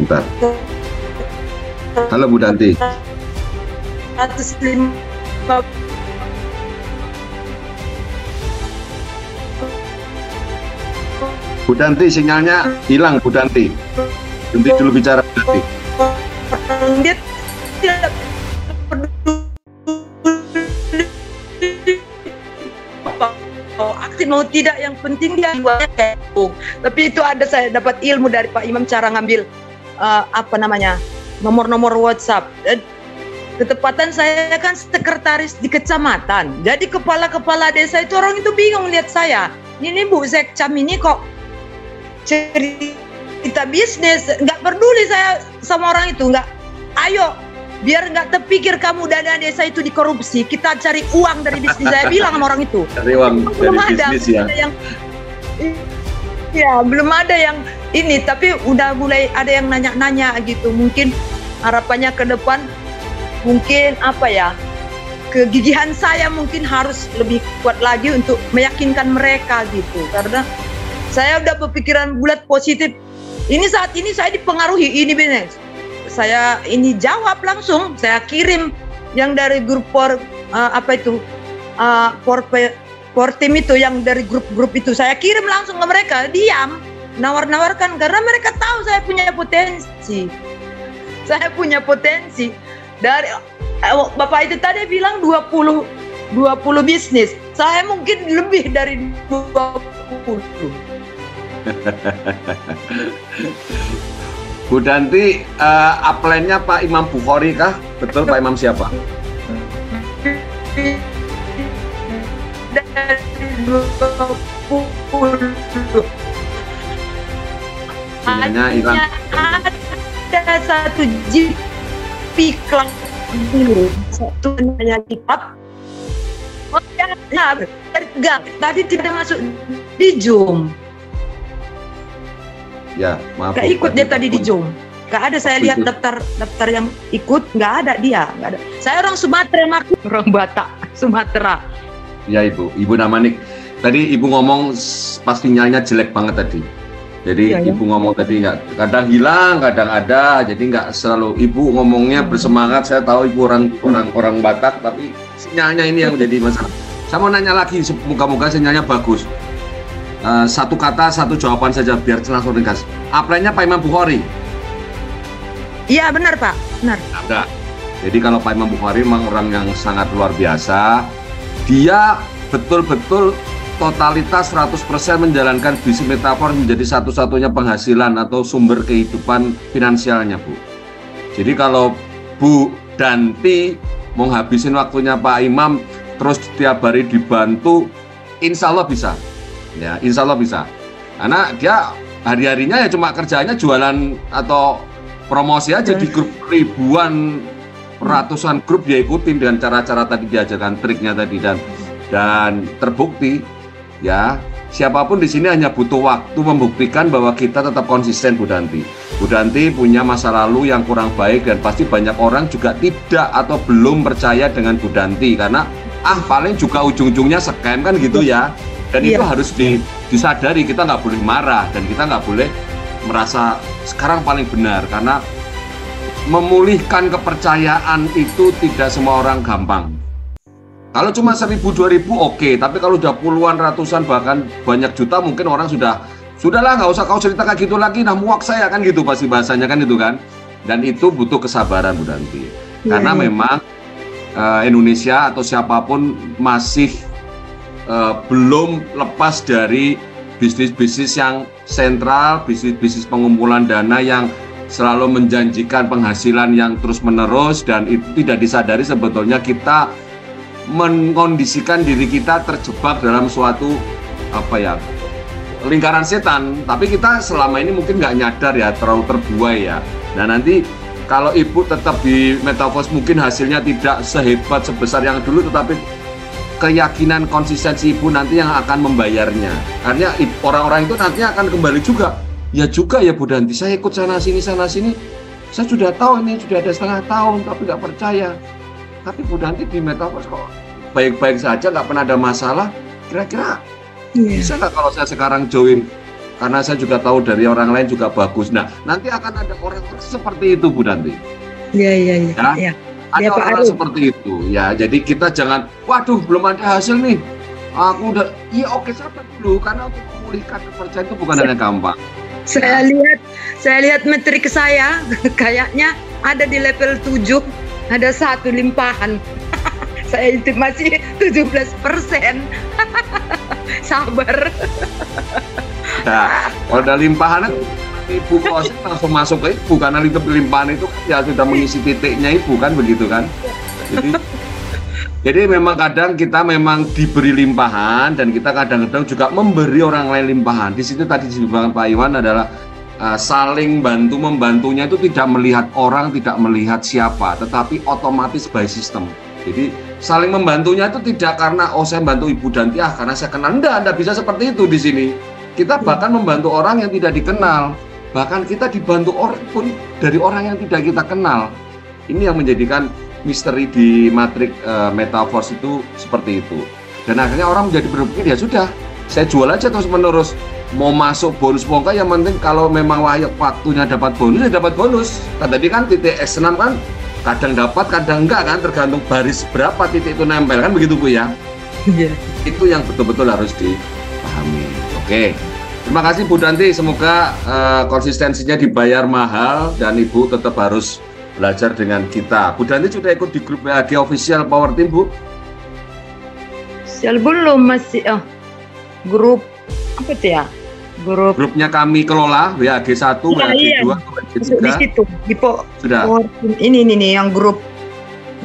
Bentar. Halo Budanti. Budanti, sinyalnya hilang, Budanti. Nanti dulu bicara, Budanti. Dia tidak aktif mau tidak, yang penting dia jualnya kayak itu. Tapi itu ada, saya dapat ilmu dari Pak Imam cara ngambil nomor-nomor WhatsApp. Ketepatan saya kan sekretaris di kecamatan, jadi kepala-kepala desa itu orang itu bingung lihat saya. Ini Bu Zekcam ini kok cerita bisnis, nggak peduli saya sama orang itu, nggak. Ayo biar nggak terpikir kamu dana desa itu dikorupsi, kita cari uang dari bisnis. Saya bilang sama orang itu. Cari uang dari bisnis ya. Ya, belum ada yang ini, tapi udah mulai ada yang nanya-nanya gitu. Mungkin harapannya ke depan, mungkin apa ya, kegigihan saya mungkin harus lebih kuat lagi untuk meyakinkan mereka gitu. Karena saya udah berpikiran bulat positif. Ini saat ini saya dipengaruhi ini bisnis. Saya ini jawab langsung, saya kirim yang dari grup tim itu, yang dari grup-grup itu saya kirim langsung ke mereka, diam, nawar-nawarkan karena mereka tahu saya punya potensi. Saya punya potensi. Dari Bapak itu tadi bilang 20 bisnis. Saya mungkin lebih dari 20. Bu Danti, upline-nya Pak Imam Bukhari kah? Betul Pak Imam siapa? Dari 20. Hanya hilang. Ada satu GP kelas dulu, satu hanya kitab. Oh ya, enggak, tadi tidak masuk di Zoom. Ya, maaf. Gak ikut dia tadi di Zoom. Gak ada, saya lihat daftar yang ikut, gak ada dia, gak ada. Saya orang Sumatera, orang Batak, Sumatera. Ya Ibu Namanik. Tadi Ibu ngomong pas sinyalnya jelek banget tadi. Jadi ya, Ibu ngomong tadi nggak, kadang hilang, kadang ada. Jadi nggak selalu Ibu ngomongnya bersemangat. Saya tahu Ibu orang Batak, tapi sinyalnya ini yang menjadi masalah. Saya mau nanya lagi, moga-moga sinyalnya bagus. Satu kata, satu jawaban saja biar langsung ringkas. Upline-nya Pak Imam Bukhari? Iya benar Pak, benar. Ada. Jadi kalau Pak Imam Bukhari memang orang yang sangat luar biasa. Dia betul-betul totalitas 100% menjalankan bisnis metafor menjadi satu-satunya penghasilan atau sumber kehidupan finansialnya, Bu. Jadi kalau Bu Danti mau habisin waktunya Pak Imam terus setiap hari dibantu, insya Allah bisa. Ya, insya Allah bisa. Karena dia hari-harinya ya cuma kerjanya jualan atau promosi aja di grup ribuan, ratusan grup dia ikutin dengan cara-cara tadi diajarkan, triknya tadi, dan terbukti ya, siapapun di sini hanya butuh waktu membuktikan bahwa kita tetap konsisten, Bu Danti. Bu Danti punya masa lalu yang kurang baik dan pasti banyak orang juga tidak atau belum percaya dengan Bu Danti karena paling juga ujung-ujungnya scam kan gitu ya. Dan itu harus disadari, kita nggak boleh marah dan kita nggak boleh merasa sekarang paling benar, karena memulihkan kepercayaan itu tidak semua orang gampang. Kalau cuma 1.000-2.000 oke, tapi kalau udah puluhan, ratusan, bahkan banyak juta, mungkin orang sudahlah nggak usah kau cerita kayak gitu lagi, nah muak saya kan gitu pasti bahasanya kan itu kan. Dan itu butuh kesabaran, Bu Danti. Karena memang Indonesia atau siapapun masih belum lepas dari bisnis-bisnis yang sentral, bisnis-bisnis pengumpulan dana yang selalu menjanjikan penghasilan yang terus-menerus, dan itu tidak disadari sebetulnya kita mengkondisikan diri kita terjebak dalam suatu lingkaran setan. Tapi kita selama ini mungkin nggak nyadar ya, terlalu terbuai ya. Nah nanti kalau Ibu tetap di Metaverse mungkin hasilnya tidak sehebat sebesar yang dulu, tetapi keyakinan konsistensi Ibu nanti yang akan membayarnya. Karena orang-orang itu nantinya akan kembali juga. Ya juga ya Bu Danti, saya ikut sana sini, saya sudah tahu ini sudah ada setengah tahun tapi nggak percaya. Tapi Bu Danti di Metaverse kok baik-baik saja, nggak pernah ada masalah. Kira-kira bisa nggak kalau saya sekarang join? Karena saya juga tahu dari orang lain juga bagus. Nah nanti akan ada orang seperti itu Bu Danti. Iya. Ada orang seperti itu ya, jadi kita jangan, waduh belum ada hasil nih, aku udah, iya oke sabar dulu, karena untuk memulihkan kepercayaan itu bukan hal yang gampang. Saya lihat metrik saya kayaknya ada di level 7, ada 1 limpahan. Saya itu masih 17%. Sabar. Nah, kalau ada limpahan Ibu proses langsung masuk ke Ibu, karena limpahan itu ya sudah mengisi titiknya Ibu kan begitu kan. Jadi memang kadang kita memang diberi limpahan dan kita kadang-kadang juga memberi orang lain limpahan. Di situ tadi disebutkan Pak Iwan adalah saling bantu membantunya itu tidak melihat orang, tidak melihat siapa, tetapi otomatis by system. Jadi saling membantunya itu tidak karena saya bantu Ibu Danti karena saya kenal. Enggak bisa seperti itu di sini. Kita bahkan membantu orang yang tidak dikenal, bahkan kita dibantu orang pun dari orang yang tidak kita kenal. Ini yang menjadikan misteri di matrik Metaverse itu seperti itu. Dan akhirnya orang menjadi berpikir, ya sudah, saya jual aja terus menerus. Mau masuk bonus mau enggak, yang penting kalau memang waktunya dapat bonus, ya dapat bonus. Kan tadi kan titik X6 kan kadang dapat, kadang enggak kan, tergantung baris berapa titik itu nempel kan, begitu Bu ya? Iya. Itu yang betul-betul harus dipahami. Oke, terima kasih Bu Danti. Semoga konsistensinya dibayar mahal dan Ibu tetap harus belajar dengan kita. Bu Danti sudah ikut di grup WAG official Power Team, Bu? Belum, masih grup apa itu ya? Grupnya kami kelola WAG 1, WAG 2, WAG 3. Di situ, di sudah. Ini nih yang grup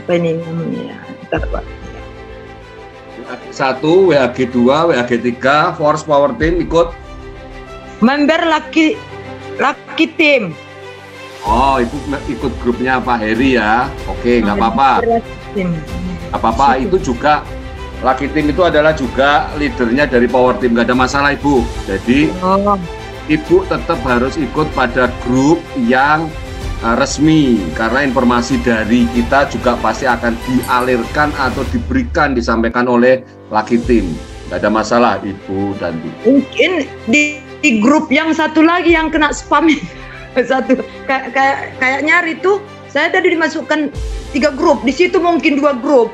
apa ini namanya? Bentar, Pak. WAG 1, WAG 2, WAG 3, Force Power Team ikut. Member laki tim. Oh, ikut grupnya Pak Heri ya. Oke, nggak apa-apa. Nggak apa-apa, itu juga Lucky Team itu adalah juga leadernya dari Power Team, nggak ada masalah Ibu. Jadi Ibu tetap harus ikut pada grup yang resmi, karena informasi dari kita juga pasti akan dialirkan atau diberikan, disampaikan oleh Lucky Team. Nggak ada masalah Ibu Danti. Mungkin di grup yang satu lagi yang kena spam satu kayak nyari tuh, saya tadi dimasukkan 3 grup, di situ mungkin 2 grup.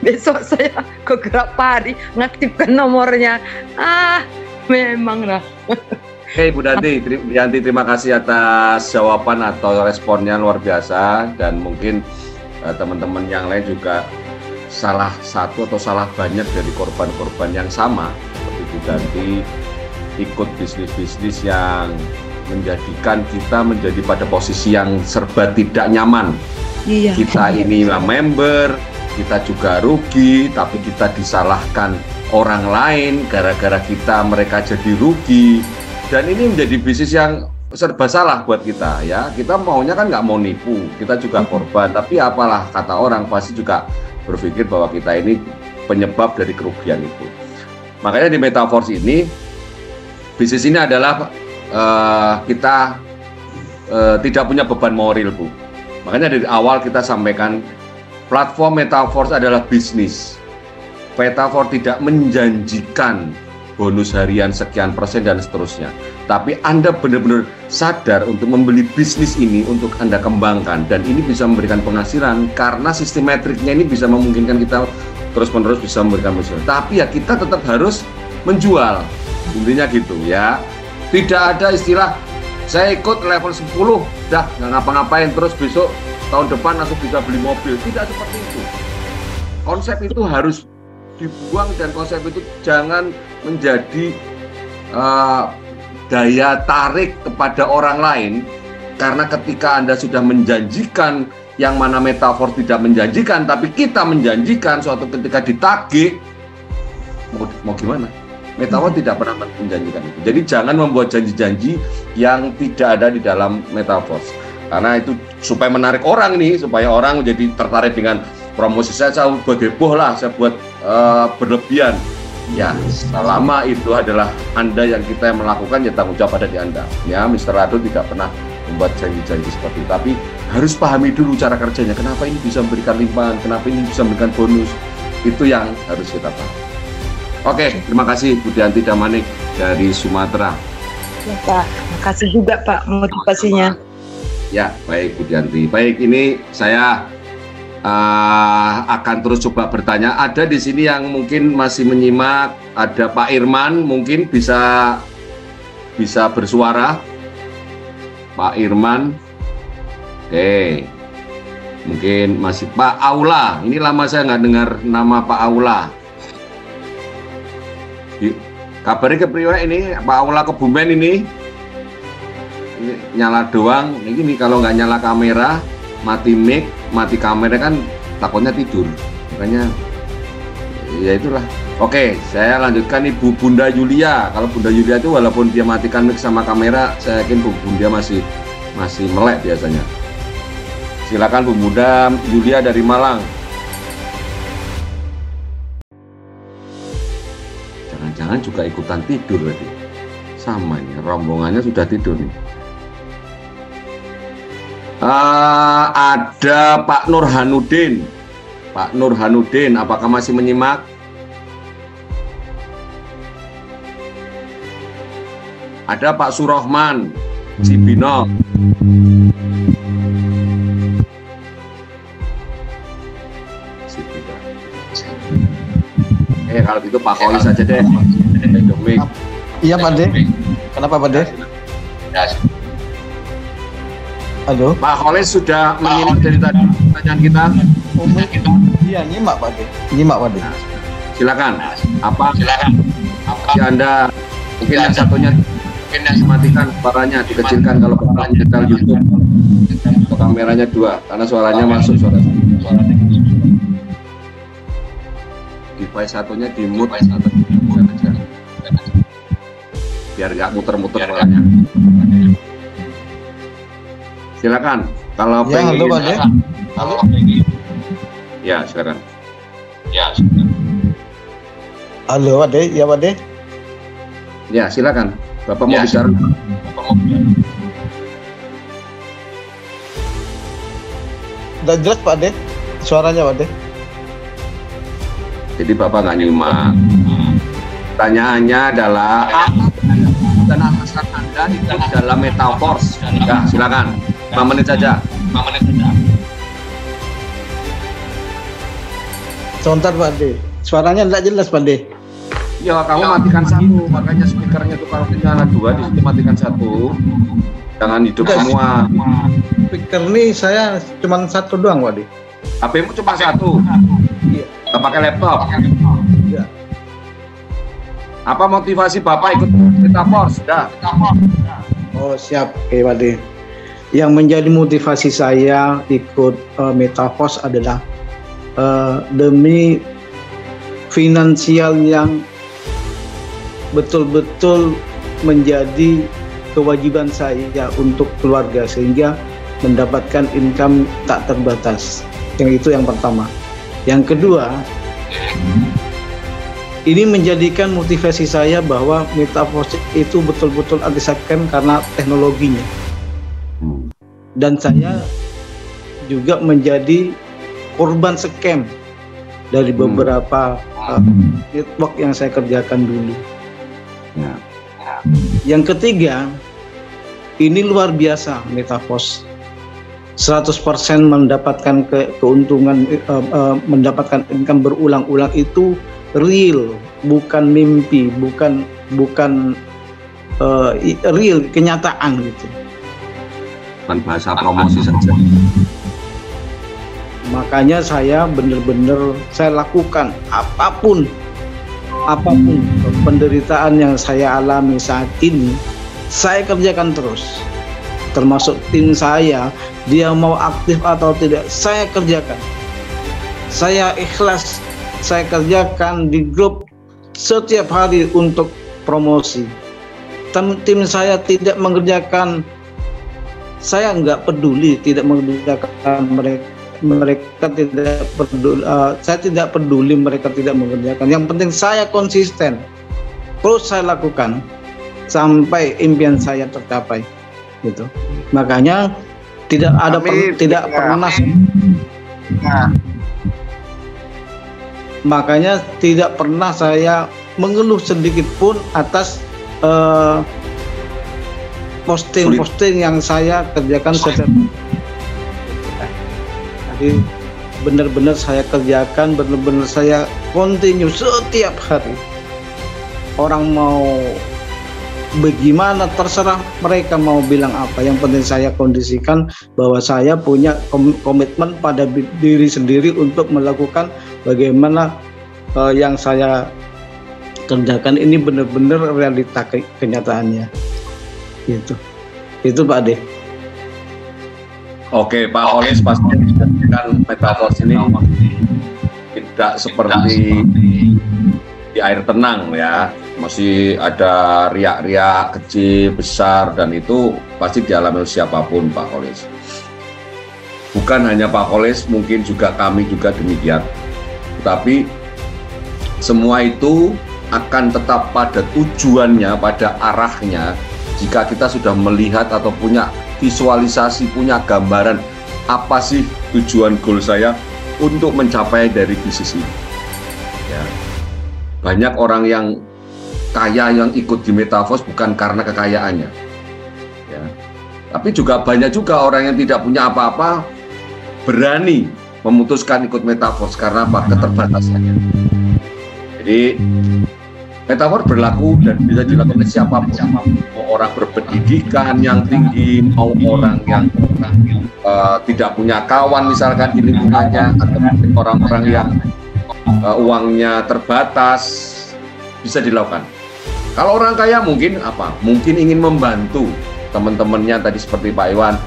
Besok saya ke Grapari mengaktifkan nomornya. Memang lah. Oke, Bu Danti, terima kasih atas jawaban atau responnya, luar biasa. Dan mungkin teman-teman yang lain juga salah satu atau salah banyak dari korban-korban yang sama seperti Bu Danti, ikut bisnis-bisnis yang menjadikan kita menjadi pada posisi yang serba tidak nyaman. Iya. Kita ini member, kita juga rugi, tapi kita disalahkan orang lain gara-gara mereka jadi rugi. Dan ini menjadi bisnis yang serba salah buat kita ya. Kita maunya kan nggak mau nipu, kita juga korban, tapi apalah kata orang, pasti juga berpikir bahwa kita ini penyebab dari kerugian itu. Makanya di Metaverse ini, bisnis ini adalah kita tidak punya beban moral, Bu. Makanya dari awal kita sampaikan, platform Metaverse adalah bisnis. Metaverse tidak menjanjikan bonus harian sekian persen dan seterusnya. Tapi Anda benar-benar sadar untuk membeli bisnis ini untuk Anda kembangkan. Dan ini bisa memberikan penghasilan karena sistem metriknya ini bisa memungkinkan kita terus-menerus bisa memberikan penghasilan. Tapi ya kita tetap harus menjual. Intinya gitu ya. Tidak ada istilah saya ikut level 10, dah nggak ngapa-ngapain terus besok tahun depan langsung bisa beli mobil. Tidak seperti itu. Konsep itu harus dibuang dan konsep itu jangan menjadi daya tarik kepada orang lain, karena ketika Anda sudah menjanjikan yang mana Metaverse tidak menjanjikan, tapi kita menjanjikan, suatu ketika ditagih, mau gimana? Metaverse tidak pernah menjanjikan itu. Jadi jangan membuat janji-janji yang tidak ada di dalam Metaverse, karena itu supaya menarik orang nih, supaya orang jadi tertarik dengan promosi saya buat heboh lah, saya buat berlebihan. Ya, selama itu adalah Anda yang kita yang melakukan, ya tanggung jawab ada di Anda. Ya, Mr. Rado tidak pernah membuat janji-janji seperti itu. Tapi harus pahami dulu cara kerjanya. Kenapa ini bisa memberikan limpahan? Kenapa ini bisa memberikan bonus? Itu yang harus kita pahami. Oke, terima kasih Bu Dianti Damanik dari Sumatera. Ya, Pak. Terima kasih juga Pak motivasinya. Ya, baik Bu Dianti. Baik, ini saya akan terus coba bertanya. Ada di sini yang mungkin masih menyimak. Ada Pak Irman, mungkin bisa bersuara. Pak Irman. Oke. Mungkin masih Pak Aula. Ini lama saya nggak dengar nama Pak Aula. Kabarnya kepriwe ini Pak Aula Kebumen ini nyala doang. Ini kalau nggak nyala kamera, mati mic, mati kamera kan takutnya tidur. Makanya ya itulah. Oke, saya lanjutkan Ibu Bunda Yulia. Kalau Bunda Yulia itu walaupun dia matikan mic sama kamera, saya yakin Bu Bunda masih melek biasanya. Silakan Bu Bunda Yulia dari Malang. Jangan-jangan juga ikutan tidur tadi. Sama ini, rombongannya sudah tidur nih. Ada Pak Nurhanuddin. Pak Nurhanuddin, apakah masih menyimak? Ada Pak Surohman Cibinong. Kalau gitu Pak Kholis aja deh. Iya Pak De. Kenapa Pak De? Halo. Pak Kholis sudah menyimak dari tadi pertanyaan kita. Iya, nyimak Pak De. Nyimak Pak De. Silakan. Apa Anda mungkin yang satunya dimatikan suaranya, dikecilkan kalau Bapak nyetel YouTube atau kameranya 2 karena suaranya masuk suara device satunya di mute biar nggak muter-muter suaranya. Silakan kalau ya, pengen. Halo Pak De. Halo. Ya silakan. Halo Pak De. Ya Pak De. Ya silakan. Bapak mau bicara. Udah jelas Pak De, suaranya Pak De. Jadi Bapak nggak nyimak. Pertanyaannya adalah dan alasan Anda hidup dalam metaverse. Ya silakan. 5 menit saja. Sebentar Pak De, suaranya tidak jelas Pak De. Ya kamu matikan satu, makanya speakernya tuh kalau nyala 2 di situ matikan 1. Jangan hidup semua. Speaker nih saya cuma 1 doang Pak De. HP-mu cuma 1. Iya. Gak pakai laptop. Iya. Apa motivasi Bapak ikut metaverse? Sudah. Oh siap, oke Pak De. Yang menjadi motivasi saya ikut metaverse adalah demi finansial yang betul-betul menjadi kewajiban saya untuk keluarga sehingga mendapatkan income tak terbatas. Yang itu yang pertama. Yang kedua, ini menjadikan motivasi saya bahwa metaverse itu betul-betul anti-scam karena teknologinya. Dan saya juga menjadi korban scam dari beberapa network yang saya kerjakan dulu. Ya. Yang ketiga, ini luar biasa metaverse. 100% mendapatkan keuntungan, mendapatkan income berulang-ulang itu real, bukan mimpi, bukan real, kenyataan gitu. Bukan bahasa promosi saja. Makanya saya benar-benar saya lakukan apapun penderitaan yang saya alami saat ini, saya kerjakan terus. Termasuk tim saya, dia mau aktif atau tidak, saya kerjakan. Saya ikhlas, saya kerjakan di grup setiap hari untuk promosi. Tim saya tidak mengerjakan, saya nggak peduli, tidak mengerjakan mereka tidak peduli, saya tidak peduli mereka tidak mengerjakan. Yang penting saya konsisten, terus saya lakukan sampai impian saya tercapai, gitu. Makanya tidak ada makanya tidak pernah saya mengeluh sedikit pun atas posting-posting yang saya kerjakan setiap. Jadi benar-benar saya kerjakan, benar-benar saya continue setiap hari. Orang mau bagaimana terserah mereka mau bilang apa. Yang penting saya kondisikan bahwa saya punya komitmen pada diri sendiri untuk melakukan bagaimana yang saya kerjakan ini benar-benar realita kenyataannya. Gitu. Itu Pak De. Oke, Pak Olis pasti kan metaverse ini tidak seperti di air tenang ya, masih ada riak-riak kecil, besar, dan itu pasti dialami oleh siapapun Pak Kolis. Bukan hanya Pak Kolis, mungkin juga kami juga demikian. Tapi semua itu akan tetap pada tujuannya, pada arahnya, jika kita sudah melihat atau punya visualisasi, punya gambaran apa sih tujuan goal saya untuk mencapai dari bisnis ini. Ya. Banyak orang yang kaya yang ikut di Metaverse bukan karena kekayaannya, ya. Tapi juga banyak juga orang yang tidak punya apa-apa berani memutuskan ikut Metaverse karena apa? Keterbatasannya. Jadi Metaverse berlaku dan bisa dilakukan oleh siapapun, mau orang berpendidikan yang tinggi, mau orang yang tidak punya kawan misalkan di lingkungannya, atau orang-orang yang uangnya terbatas, bisa dilakukan. Kalau orang kaya mungkin apa? Mungkin ingin membantu teman-temannya tadi seperti Pak Iwan,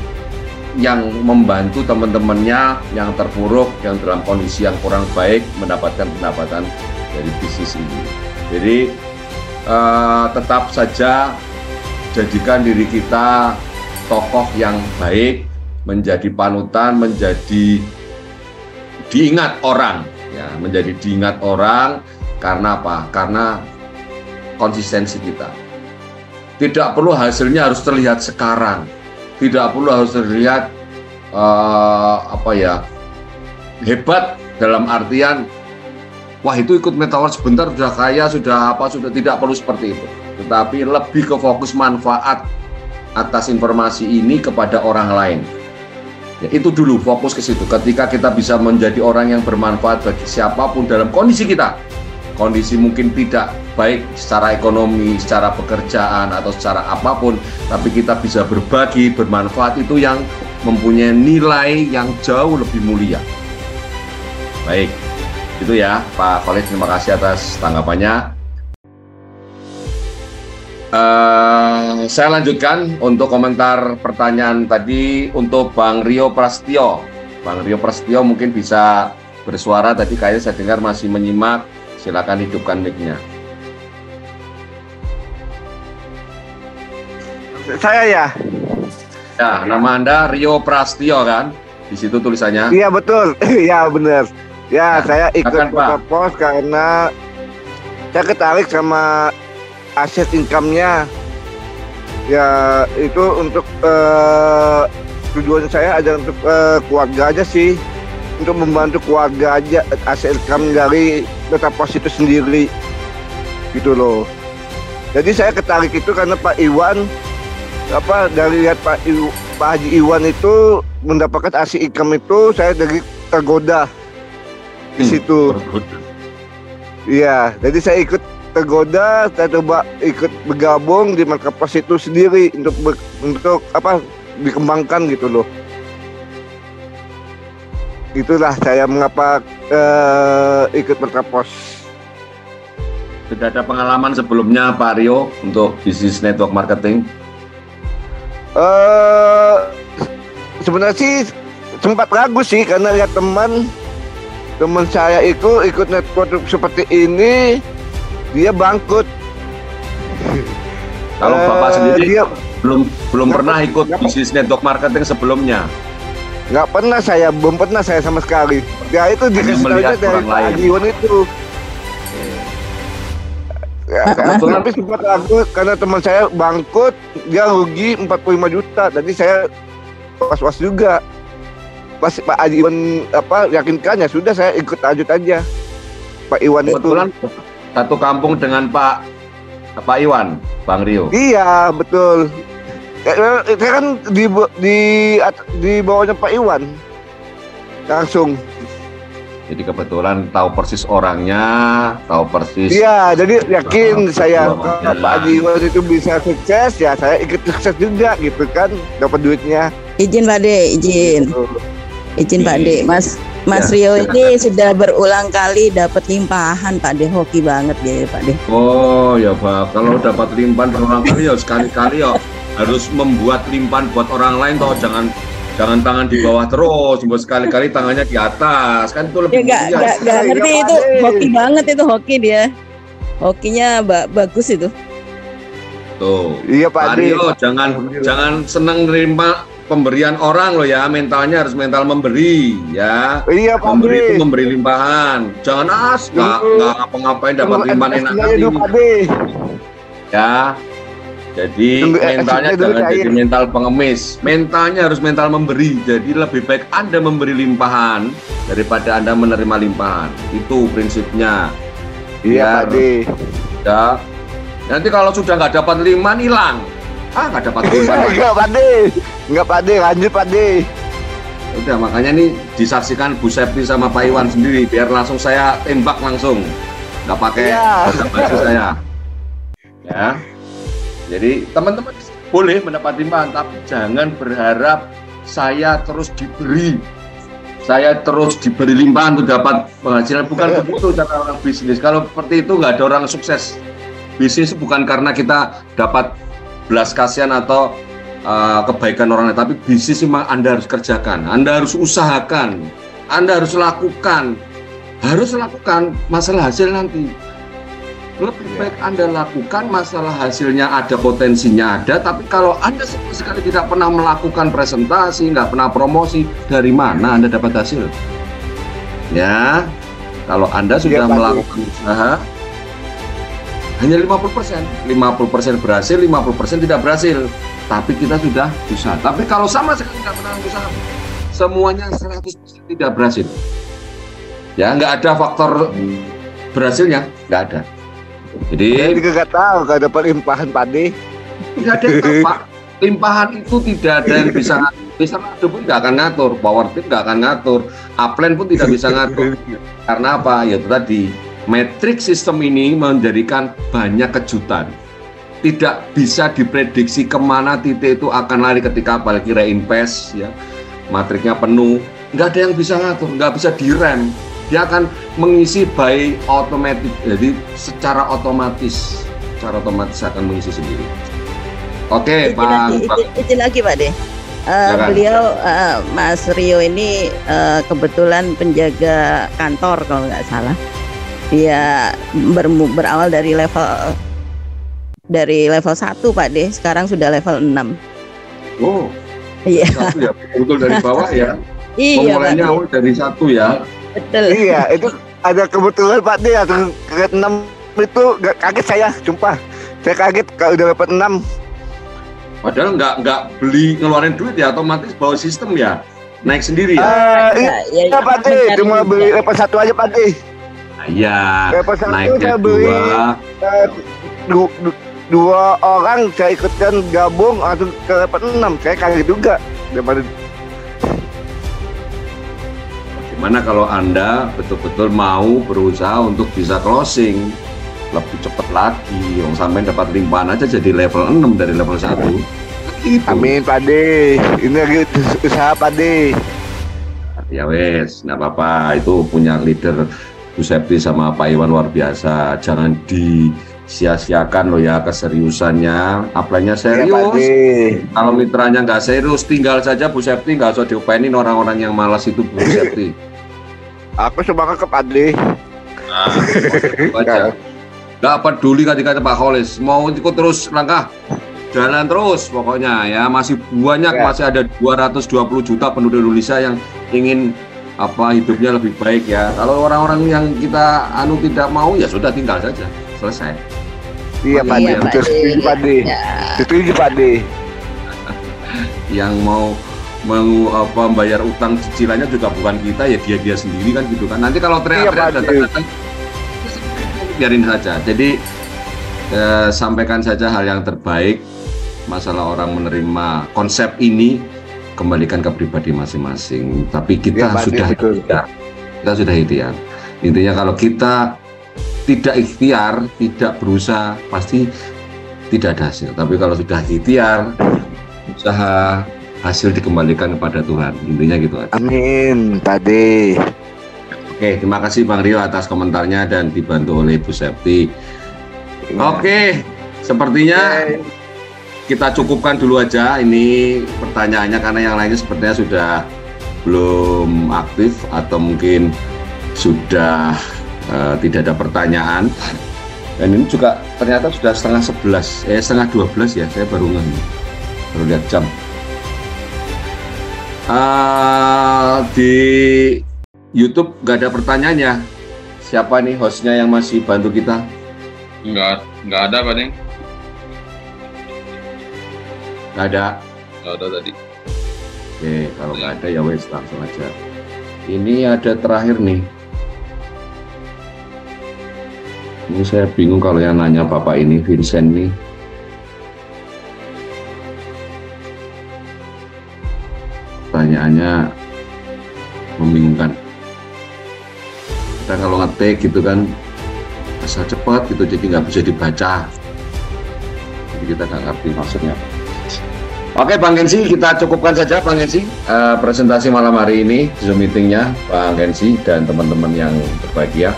yang membantu teman-temannya yang terpuruk, yang dalam kondisi yang kurang baik, mendapatkan pendapatan dari bisnis ini. Jadi tetap saja jadikan diri kita tokoh yang baik, menjadi panutan, menjadi diingat orang, ya, menjadi diingat orang. Karena apa? Karena konsistensi kita. Tidak perlu hasilnya harus terlihat sekarang, tidak perlu harus terlihat hebat dalam artian wah itu ikut Metaverse sebentar sudah kaya, sudah tidak perlu seperti itu. Tetapi lebih ke fokus manfaat atas informasi ini kepada orang lain. Ya, itu dulu fokus ke situ. Ketika kita bisa menjadi orang yang bermanfaat bagi siapapun dalam kondisi kita, kondisi mungkin tidak baik secara ekonomi, secara pekerjaan atau secara apapun, tapi kita bisa berbagi, bermanfaat, itu yang mempunyai nilai yang jauh lebih mulia. Baik. Itu ya Pak Kolis, terima kasih atas tanggapannya. Saya lanjutkan untuk komentar pertanyaan tadi untuk Bang Rio Prasetyo. Bang Rio Prasetyo mungkin bisa bersuara, tadi kayaknya saya dengar masih menyimak. Silakan hidupkan mic-nya. Saya ya. Ya, nama Anda Rio Prasetyo kan? Di situ tulisannya. Iya betul, iya benar. Ya, saya ikut Metaverse karena saya ketarik sama aset income-nya. Ya, itu untuk tujuan saya ada untuk keluarga aja sih. Untuk membantu keluarga aja, aset income dari Metaverse itu sendiri. Gitu loh. Jadi saya ketarik itu karena Pak Iwan, dari lihat Pak Haji Iwan itu mendapatkan aset income itu, saya dari tergoda di situ. Iya, jadi saya ikut tergoda, saya coba ikut bergabung di Metaverse itu sendiri untuk dikembangkan gitu loh. Itulah saya mengapa ikut Metaverse. Sudah ada pengalaman sebelumnya Pak Rio untuk bisnis network marketing? Sebenarnya sih sempat ragu sih karena lihat teman saya itu ikut network seperti ini, dia bangkrut. Kalau Bapak sendiri dia belum pernah ikut bisnis network marketing sebelumnya? Belum pernah saya sama sekali. Ya itu dikasih tahu dari Pak Iwan itu. Tapi sempat ragu karena teman saya bangkrut, dia rugi 45 juta. Jadi saya was-was juga. Pas Pak Haji Iwan yakinkan, ya sudah saya ikut lanjut aja. Pak Iwan kebetulan itu satu kampung dengan Pak Iwan, Bang Rio. Iya betul. Saya kan di bawahnya Pak Iwan langsung. Jadi kebetulan tahu persis orangnya, tahu persis. Iya, jadi yakin saya kalau Pak Haji Iwan itu bisa sukses, ya saya ikut sukses juga gitu kan, dapat duitnya. Izin Pak De, izin. Izin Pak De, Mas Rio ini sudah berulang kali dapat limpahan Pak De, hoki banget ya Pak De. Oh ya Pak, kalau dapat limpahan berulang kali ya sekali-kali ya harus membuat limpahan buat orang lain, toh jangan tangan di bawah terus, buat sekali-kali tangannya di atas, kan itu lebih ya, nggak ngerti itu hoki banget, itu hoki dia. hokinya bagus itu. Tuh. Iya Pak Rio, jangan senang nerima pemberian orang loh ya, mentalnya harus mental memberi ya. Iya Pak Memberi itu memberi limpahan. Jangan nggak ngapa-ngapain dapat limpahan enak nanti. Ya. Jadi mentalnya jangan jadi mental pengemis. Mentalnya harus mental memberi. Jadi lebih baik Anda memberi limpahan daripada Anda menerima limpahan. Itu prinsipnya. Iya Pak De. Ya. Nanti kalau sudah nggak dapat limpahan hilang. Nggak dapat limpahan. Enggak Pak De. Enggak Pak De, lanjut Pak De. Udah, makanya nih disaksikan Bu Septi sama Pak Iwan sendiri biar langsung saya tembak langsung. Nggak pakai basa-basi saya. Ya. Jadi teman-teman boleh mendapat limpahan, tapi jangan berharap saya terus diberi limpahan untuk dapat penghasilan. Bukan begitu cara orang bisnis. Kalau seperti itu nggak ada orang sukses. Bisnis bukan karena kita dapat belas kasihan atau kebaikan orang lain, tapi bisnis memang Anda harus kerjakan, Anda harus usahakan, Anda harus lakukan masalah hasil nanti. Lebih baik Anda lakukan, masalah hasilnya ada, potensinya ada, tapi kalau Anda sama sekali tidak pernah melakukan presentasi, nggak pernah promosi, dari mana Anda dapat hasil? Ya, kalau Anda sudah melakukan usaha, hanya 50% berhasil, 50% tidak berhasil. Tapi kita sudah usaha. Tapi kalau sama sekali tidak pernah usaha, semuanya 100% tidak berhasil. Ya, nggak ada faktor berhasilnya, nggak ada. Jadi nggak tahu kalau dapat limpahan Pak De. Tidak ada Pak. Limpahan itu tidak ada yang bisa ngatur pun nggak akan ngatur, power team nggak akan ngatur, upline pun tidak bisa ngatur. Karena apa? Ya itu tadi, matrix sistem ini menjadikan banyak kejutan. Tidak bisa diprediksi kemana titik itu akan lari ketika apalagi reinvest ya, matriknya penuh, nggak ada yang bisa ngatur, nggak bisa direm. Dia akan mengisi by automatic, jadi secara otomatis akan mengisi sendiri. Oke, izin lagi Pak De. Beliau Mas Rio ini kebetulan penjaga kantor kalau nggak salah. Dia berawal dari level 1 Pak De, sekarang sudah level 6. Oh. Iya. Ya, betul dari bawah ya. Iya. Pemulainya awal dari 1 ya. Betul. Iya, itu ada kebetulan Pak De, atau ke 6 itu kaget saya, sumpah. Saya kaget kalau udah dapat 6. Padahal nggak beli ngeluarin duit ya, otomatis bawa sistem ya, naik sendiri ya. Iya Pak De, cuma beli level 1 aja Pak De. Iya. Level 1 naik saya beli 2 orang saya ikutkan gabung langsung ke level 6. Saya kaget juga. Daripada gimana kalau Anda betul-betul mau berusaha untuk bisa closing lebih cepat lagi, sampai dapat limpahan aja jadi level 6 dari level 1. Gitu. Amin Pak De, ini lagi usaha Pak De. Ya wes, nggak apa-apa, itu punya leader Bu Septi sama Pak Iwan luar biasa. Jangan disia-siakan loh ya keseriusannya, upline-nya serius. Ya, kalau mitranya nggak serius, tinggal saja Bu Septi, nggak usah diopenin orang-orang yang malas itu Bu Septi. Aku semangat ke Pak De. Nggak peduli kata Pak Kholis, mau ikut terus langkah, jalan terus pokoknya ya. Masih banyak, masih ada 220 juta penduduk Indonesia yang ingin hidupnya lebih baik ya. Kalau orang-orang yang kita tidak mau ya sudah, tinggal saja, selesai. Iya Pak De, setuju Pak De. Setuju Pak De. Yang mau membayar utang cicilannya juga bukan kita ya, dia sendiri kan gitu kan. Nanti kalau teriak-teriak datang biarin saja. Jadi sampaikan saja hal yang terbaik. Masalah orang menerima konsep ini, kembalikan ke pribadi masing-masing. Tapi kita sudah ikhtiar. Intinya kalau kita tidak ikhtiar, tidak berusaha, pasti tidak ada hasil. Tapi kalau sudah ikhtiar, usaha, hasil dikembalikan kepada Tuhan. Intinya gitu aja. Amin, Pak De. Oke, terima kasih Bang Rio atas komentarnya dan dibantu oleh Bu Septi. Oke, sepertinya kita cukupkan dulu aja ini pertanyaannya, karena yang lainnya sepertinya sudah belum aktif atau mungkin sudah tidak ada pertanyaan. Dan ini juga ternyata sudah setengah 12 ya, saya baru lihat jam. Di YouTube nggak ada pertanyaannya. Siapa nih hostnya yang masih bantu kita? Nggak ada Pak Deng. Nggak ada. Nggak ada tadi. Oke, kalau nggak ada ya wes langsung aja. Ini ada terakhir nih. Ini saya bingung kalau yang nanya Bapak ini, Vincent nih. Pertanyaannya membingungkan. Kita kalau ngetik gitu kan, asal cepat gitu, jadi nggak bisa dibaca. Jadi kita nggak ngerti maksudnya. Oke Bang Gensi, kita cukupkan saja Bang Gensi presentasi malam hari ini, Zoom meetingnya Bang Gensi dan teman-teman yang berbahagia.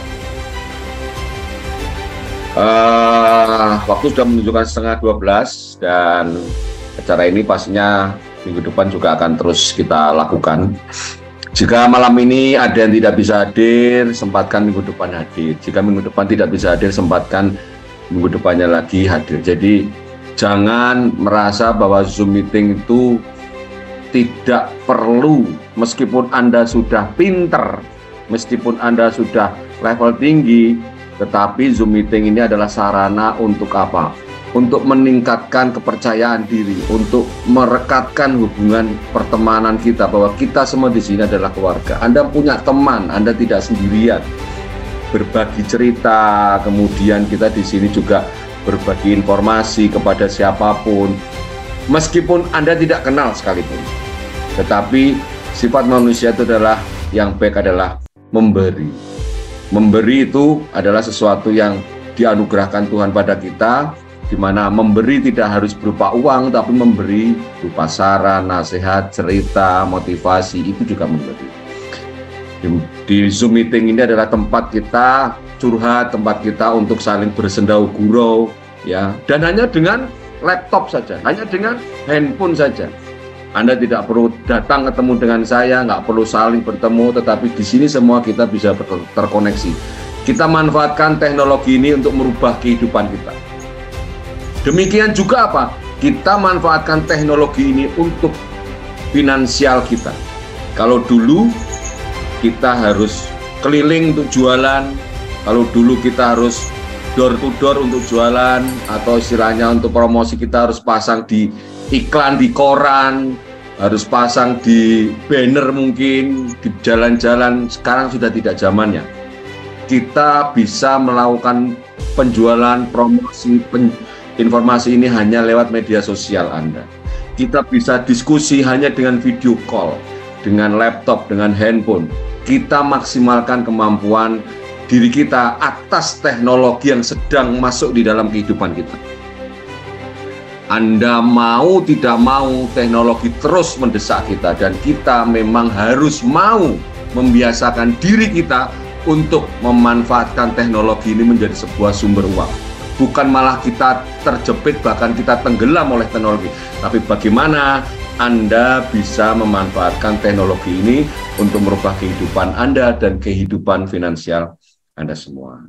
Waktu sudah menunjukkan setengah 12 dan acara ini pastinya minggu depan juga akan terus kita lakukan. Jika malam ini ada yang tidak bisa hadir, sempatkan minggu depan hadir. Jika minggu depan tidak bisa hadir, sempatkan minggu depannya lagi hadir. Jadi jangan merasa bahwa Zoom meeting itu tidak perlu, meskipun Anda sudah pinter, meskipun Anda sudah level tinggi, tetapi Zoom meeting ini adalah sarana untuk apa? Untuk meningkatkan kepercayaan diri, untuk merekatkan hubungan pertemanan kita, bahwa kita semua di sini adalah keluarga. Anda punya teman, Anda tidak sendirian. Berbagi cerita, kemudian kita di sini juga berbagi informasi kepada siapapun, meskipun Anda tidak kenal sekalipun. Tetapi sifat manusia itu adalah, yang baik adalah memberi. Memberi itu adalah sesuatu yang dianugerahkan Tuhan pada kita, di mana memberi tidak harus berupa uang, tapi memberi berupa saran, nasihat, cerita, motivasi, itu juga memberi. Di Zoom meeting ini adalah tempat kita curhat, tempat kita untuk saling bersendau gurau, ya, dan hanya dengan laptop saja, hanya dengan handphone saja. Anda tidak perlu datang ketemu dengan saya, nggak perlu saling bertemu, tetapi di sini semua kita bisa terkoneksi. Kita manfaatkan teknologi ini untuk merubah kehidupan kita. Demikian juga apa? Kita manfaatkan teknologi ini untuk finansial kita. Kalau dulu kita harus keliling untuk jualan, kalau dulu kita harus door to door untuk jualan, atau istilahnya untuk promosi kita harus pasang di iklan di koran, harus pasang di banner mungkin, di jalan-jalan. Sekarang sudah tidak zamannya. Kita bisa melakukan penjualan, promosi, informasi ini hanya lewat media sosial Anda. Kita bisa diskusi hanya dengan video call, dengan laptop, dengan handphone. Kita maksimalkan kemampuan diri kita atas teknologi yang sedang masuk di dalam kehidupan kita. Anda mau tidak mau, teknologi terus mendesak kita, dan kita memang harus mau membiasakan diri kita untuk memanfaatkan teknologi ini menjadi sebuah sumber uang. Bukan malah kita terjepit, bahkan kita tenggelam oleh teknologi, tapi bagaimana Anda bisa memanfaatkan teknologi ini untuk merubah kehidupan Anda dan kehidupan finansial Anda semua.